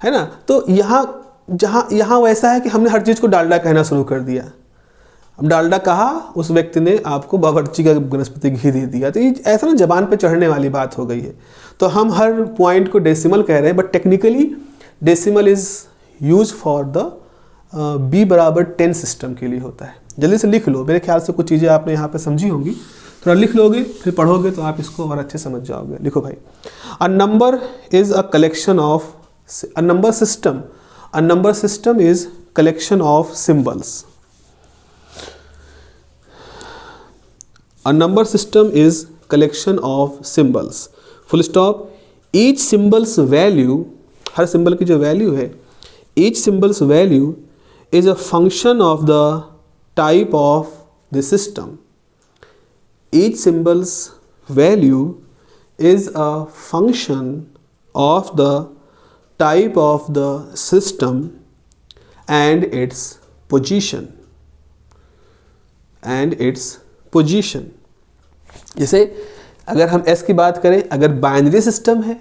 है ना। तो यहाँ वैसा है कि हमने हर चीज़ को डालडा कहना शुरू कर दिया। अब डालडा कहा, उस व्यक्ति ने आपको बावर्ची का वनस्पति घी दे दिया। तो ये ऐसा ना जबान पे चढ़ने वाली बात हो गई है। तो हम हर पॉइंट को डेसिमल कह रहे हैं, but technically decimal is use for the B=10 system के लिए होता है। जल्दी से लिख लो, मेरे ख्याल से कुछ चीज़ें आपने यहाँ पे समझी होंगी। थोड़ा लिख लोगे फिर पढ़ोगे तो आप इसको और अच्छे समझ जाओगे। लिखो भाई, a number is a collection of a number system is collection of symbols. A number system is collection of symbols. Full stop. Each symbol's value, her symbol की जो value है, each symbol's value is a function of the type of the system. Each symbol's value is a function of the type of the system and its position. जैसे अगर हम s की बात करें, अगर बाइनरी सिस्टम है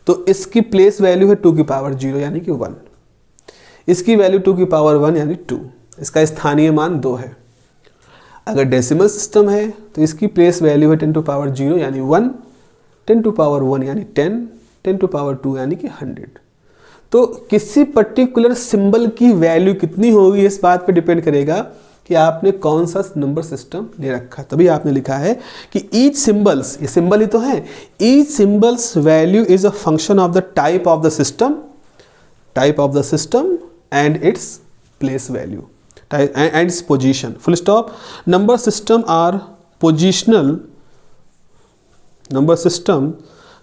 तो इसकी प्लेस वैल्यू है 2 की पावर 0 यानी कि 1। इसकी वैल्यू 2 की पावर 1 यानी 2। इसका स्थानीय मान 2 है। अगर डेसिमल सिस्टम है तो इसकी प्लेस वैल्यू है 10 टू पावर 0 यानी 1, 10 टू पावर 1 यानी 10, 10 टू पावर 2 यानी कि 100। तो किसी पर्टिकुलर सिंबल की वैल्यू कितनी होगी इस बात पे डिपेंड करेगा कि आपने कौन सा नंबर सिस्टम ले रखा। तभी आपने लिखा है कि ईच सिंबल्स, ये सिंबल ही तो है, each symbols value is a function of the type of the system and its place value and its position. Full stop. Number system are positional.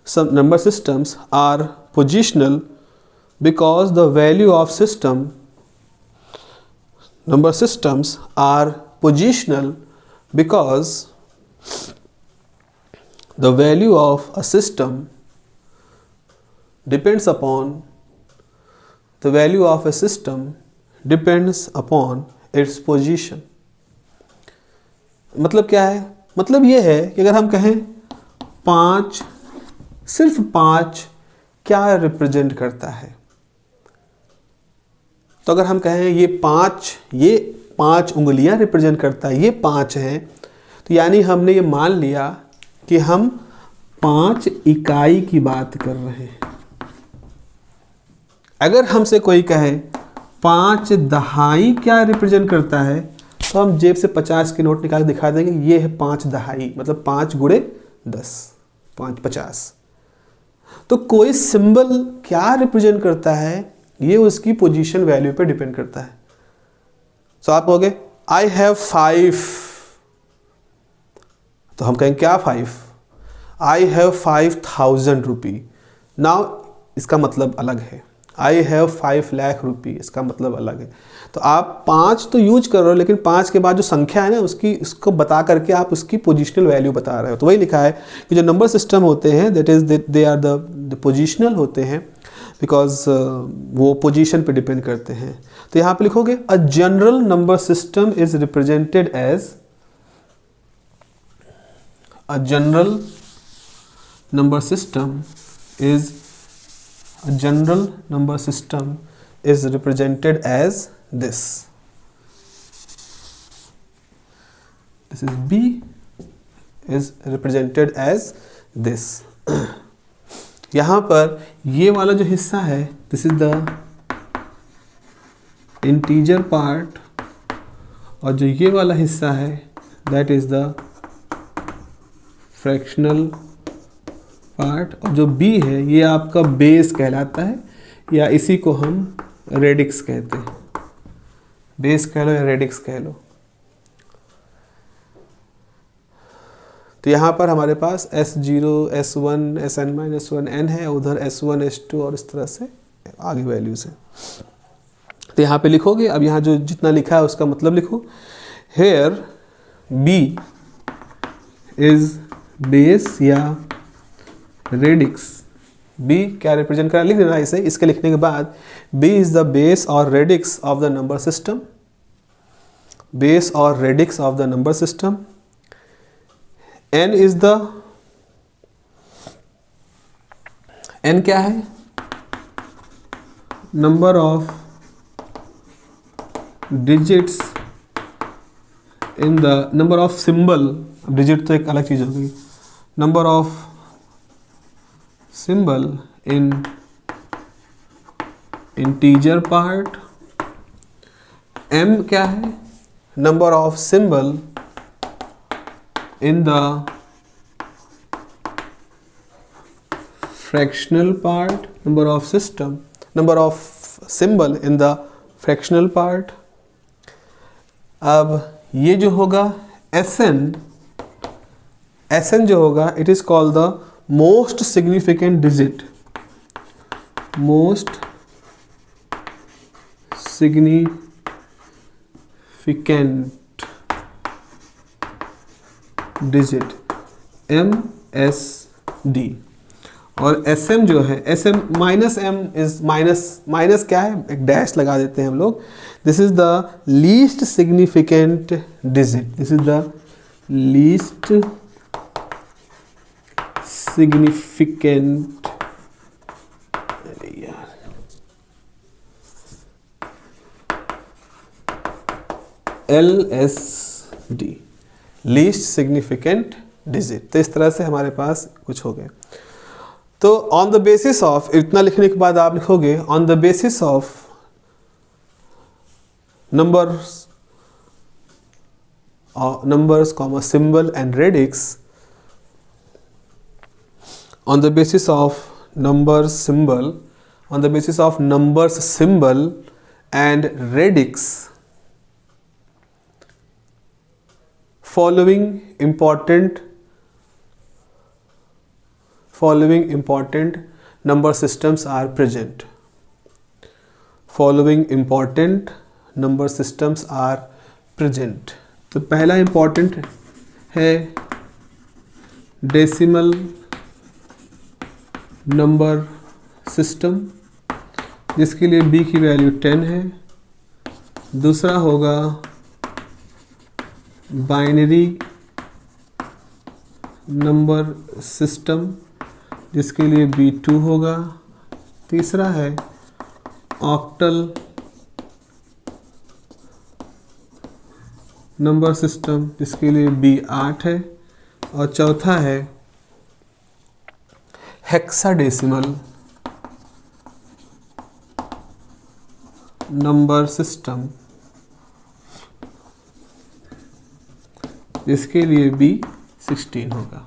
Some number systems are positional because the value of number systems are positional because the value of a system depends upon its position. मतलब क्या है? मतलब ये है कि अगर हम कहें 5, सिर्फ 5 क्या रिप्रेजेंट करता है, तो अगर हम कहें ये 5 उंगलियां रिप्रेजेंट करता है, ये 5 हैं, तो यानी हमने ये मान लिया कि हम 5 इकाई की बात कर रहे हैं। अगर हमसे कोई कहे 5 दहाई क्या रिप्रेजेंट करता है, तो हम जेब से 50 के नोट निकाल दिखा देंगे, ये है 5 दहाई, मतलब 5 गुणे 10, 5 50। तो कोई सिंबल क्या रिप्रेजेंट करता है ये उसकी पोजीशन वैल्यू पे डिपेंड करता है। सो आप कहोगे आई हैव 5, तो हम कहेंगे क्या 5? I have 5000 rupee. नाउ इसका मतलब अलग है। आई हैव 5 लाख रुपी, इसका मतलब अलग है। तो आप 5 तो यूज कर रहे हो, लेकिन 5 के बाद जो संख्या है ना उसको बता करके आप उसकी पोजिशनल वैल्यू बता रहे हो। तो वही लिखा है कि जो नंबर सिस्टम होते हैं that is they are the positional होते हैं, बिकॉज वो पोजीशन पे डिपेंड करते हैं। तो यहाँ पे लिखोगे a general number system is represented as a general number system is represented as this. This is B is represented as this. यहाँ पर ये वाला जो हिस्सा है this is the integer part, और जो ये वाला हिस्सा है that is the fractional part, और जो b है ये आपका बेस कहलाता है, या इसी को हम रेडिक्स कहते हैं। बेस कह लो या रेडिक्स कह लो। तो यहाँ पर हमारे पास S0, S1, Sn-1 n है, उधर S1, S2 और इस तरह से आगे वैल्यूज है। तो यहाँ पे लिखोगे, अब यहाँ जो जितना लिखा है उसका मतलब लिखो। हेयर B इज बेस या रेडिक्स। B क्या रिप्रेजेंट करा, लिख देना इसे। इसके लिखने के बाद B इज द बेस और radix of the number system, base और radix of the number system. N is the, N क्या है, number of digits in the, number of symbol, digit तो एक अलग चीज होगी, number of symbol in integer part. M क्या है, number of symbol in the fractional part, number of system, number of symbol in the fractional part। अब ये जो होगा Sn, Sn जो होगा, it is called the most significant digit, most significant digit MSD। और SM जो है, SM minus M is minus क्या है, एक डैश लगा देते हैं हम लोग। This is the least significant digit, this is the least significant, LSD, least significant digit. तो इस तरह से हमारे पास कुछ हो गए। तो ऑन द बेसिस ऑफ, इतना लिखने के बाद आप लिखोगे on the basis of numbers comma symbol and radix, on the basis of numbers symbol, on the basis of numbers symbol and radix, following important number systems are present, following important number systems are present। तो पहला important है decimal number system, जिसके लिए b की value 10 है। दूसरा होगा binary number system, जिसके लिए b 2 होगा। तीसरा है ऑक्टल नंबर सिस्टम, जिसके लिए b 8 है। और चौथा है हेक्साडेसिमल नंबर सिस्टम, जिसके लिए b 16 होगा।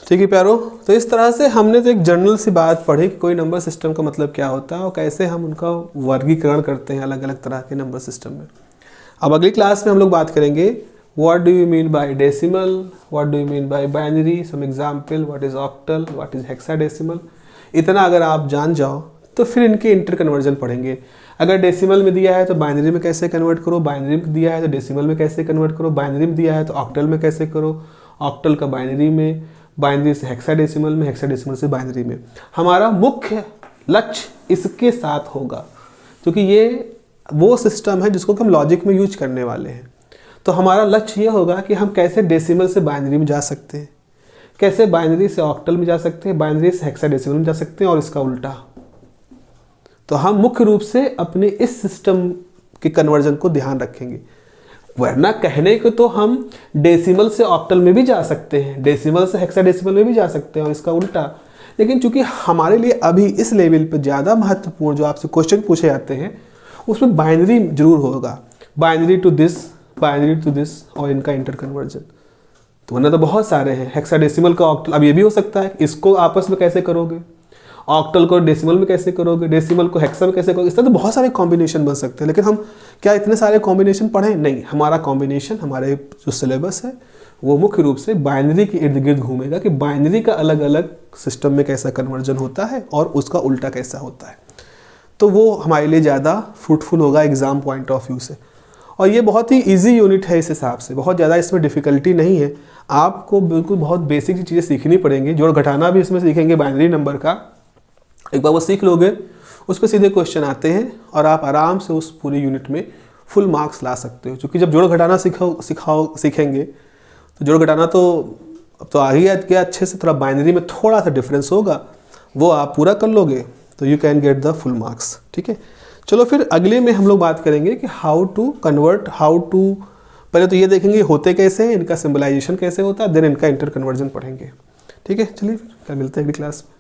ठीक है प्यारो, तो इस तरह से हमने तो एक जनरल सी बात पढ़ी कि कोई नंबर सिस्टम का मतलब क्या होता है और कैसे हम उनका वर्गीकरण करते हैं अलग अलग तरह के नंबर सिस्टम में। अब अगली क्लास में हम लोग बात करेंगे what do you mean by decimal, what do you mean by binary, some example, what is octal, what is hexadecimal. इतना अगर आप जान जाओ तो फिर इनके इंटर कन्वर्जन पढ़ेंगे। अगर डेसिमल में दिया है तो बाइनरी में कैसे कन्वर्ट करो, बाइनरी में दिया है तो डेसिमल में कैसे कन्वर्ट करो, बाइनरी में दिया है तो ऑक्टल में कैसे करो, ऑक्टल का बाइनरी में, बाइनरी से हेक्साडेसिमल में, हेक्साडेसिमल से बाइनरी में। हमारा मुख्य लक्ष्य इसके साथ होगा, क्योंकि ये वो सिस्टम है जिसको हम लॉजिक में यूज करने वाले हैं। तो हमारा लक्ष्य ये होगा कि हम कैसे डेसिमल से बाइनरी में जा सकते हैं, कैसे बाइनरी से ऑक्टल में जा सकते हैं, बाइनरी से हेक्साडेसिमल में जा सकते हैं और इसका उल्टा। तो हम मुख्य रूप से अपने इस सिस्टम के कन्वर्जन को ध्यान रखेंगे, वरना कहने को तो हम डेसिमल से ऑक्टल में भी जा सकते हैं, डेसिमल से हेक्साडेसिमल में भी जा सकते हैं और इसका उल्टा। लेकिन चूंकि हमारे लिए अभी इस लेवल पे ज़्यादा महत्वपूर्ण जो आपसे क्वेश्चन पूछे जाते हैं उसमें बाइनरी जरूर होगा, बाइनरी टू दिस और इनका इंटर कन्वर्जन। तो वरना तो बहुत सारे हैं, हेक्साडेसिमल का ऑक्टल, अब ये भी हो सकता है, इसको आपस में कैसे करोगे, ऑक्टल को डेसिमल में कैसे करोगे, डेसिमल को हेक्सा में कैसे करोगे। इस तरह तो बहुत सारे कॉम्बिनेशन बन सकते हैं। लेकिन हम क्या इतने सारे कॉम्बिनेशन पढ़ें? नहीं, हमारा कॉम्बिनेशन, हमारे जो सिलेबस है वो मुख्य रूप से बाइनरी के इर्द गिर्द घूमेगा कि बाइनरी का अलग अलग सिस्टम में कैसा कन्वर्जन होता है और उसका उल्टा कैसा होता है। तो वो हमारे लिए ज़्यादा फ्रूटफुल होगा एग्ज़ाम पॉइंट ऑफ व्यू से। और ये बहुत ही इजी यूनिट है इस हिसाब से, बहुत ज़्यादा इसमें डिफ़िकल्टी नहीं है। आपको बिल्कुल बहुत बेसिक चीज़ें सीखनी पड़ेंगी, जोड़ घटाना भी इसमें सीखेंगे बाइनरी नंबर का। एक बार वो सीख लोगे, उस पर सीधे क्वेश्चन आते हैं और आप आराम से उस पूरे यूनिट में फुल मार्क्स ला सकते हो। क्योंकि जब जोड़ घटाना सीखेंगे तो जोड़ घटाना तो अब तो आ ही गया अच्छे से, थोड़ा बाइनरी में थोड़ा सा डिफरेंस होगा, वो आप पूरा कर लोगे तो you can get the full marks. ठीक है, चलो फिर अगले में हम लोग बात करेंगे कि हाउ टू कन्वर्ट, पहले तो ये देखेंगे होते कैसे हैं, इनका सिंबलाइजेशन कैसे होता है, देन इनका इंटर कन्वर्जन पढ़ेंगे। ठीक है, चलिए फिर कल मिलते हैं अगली क्लास में।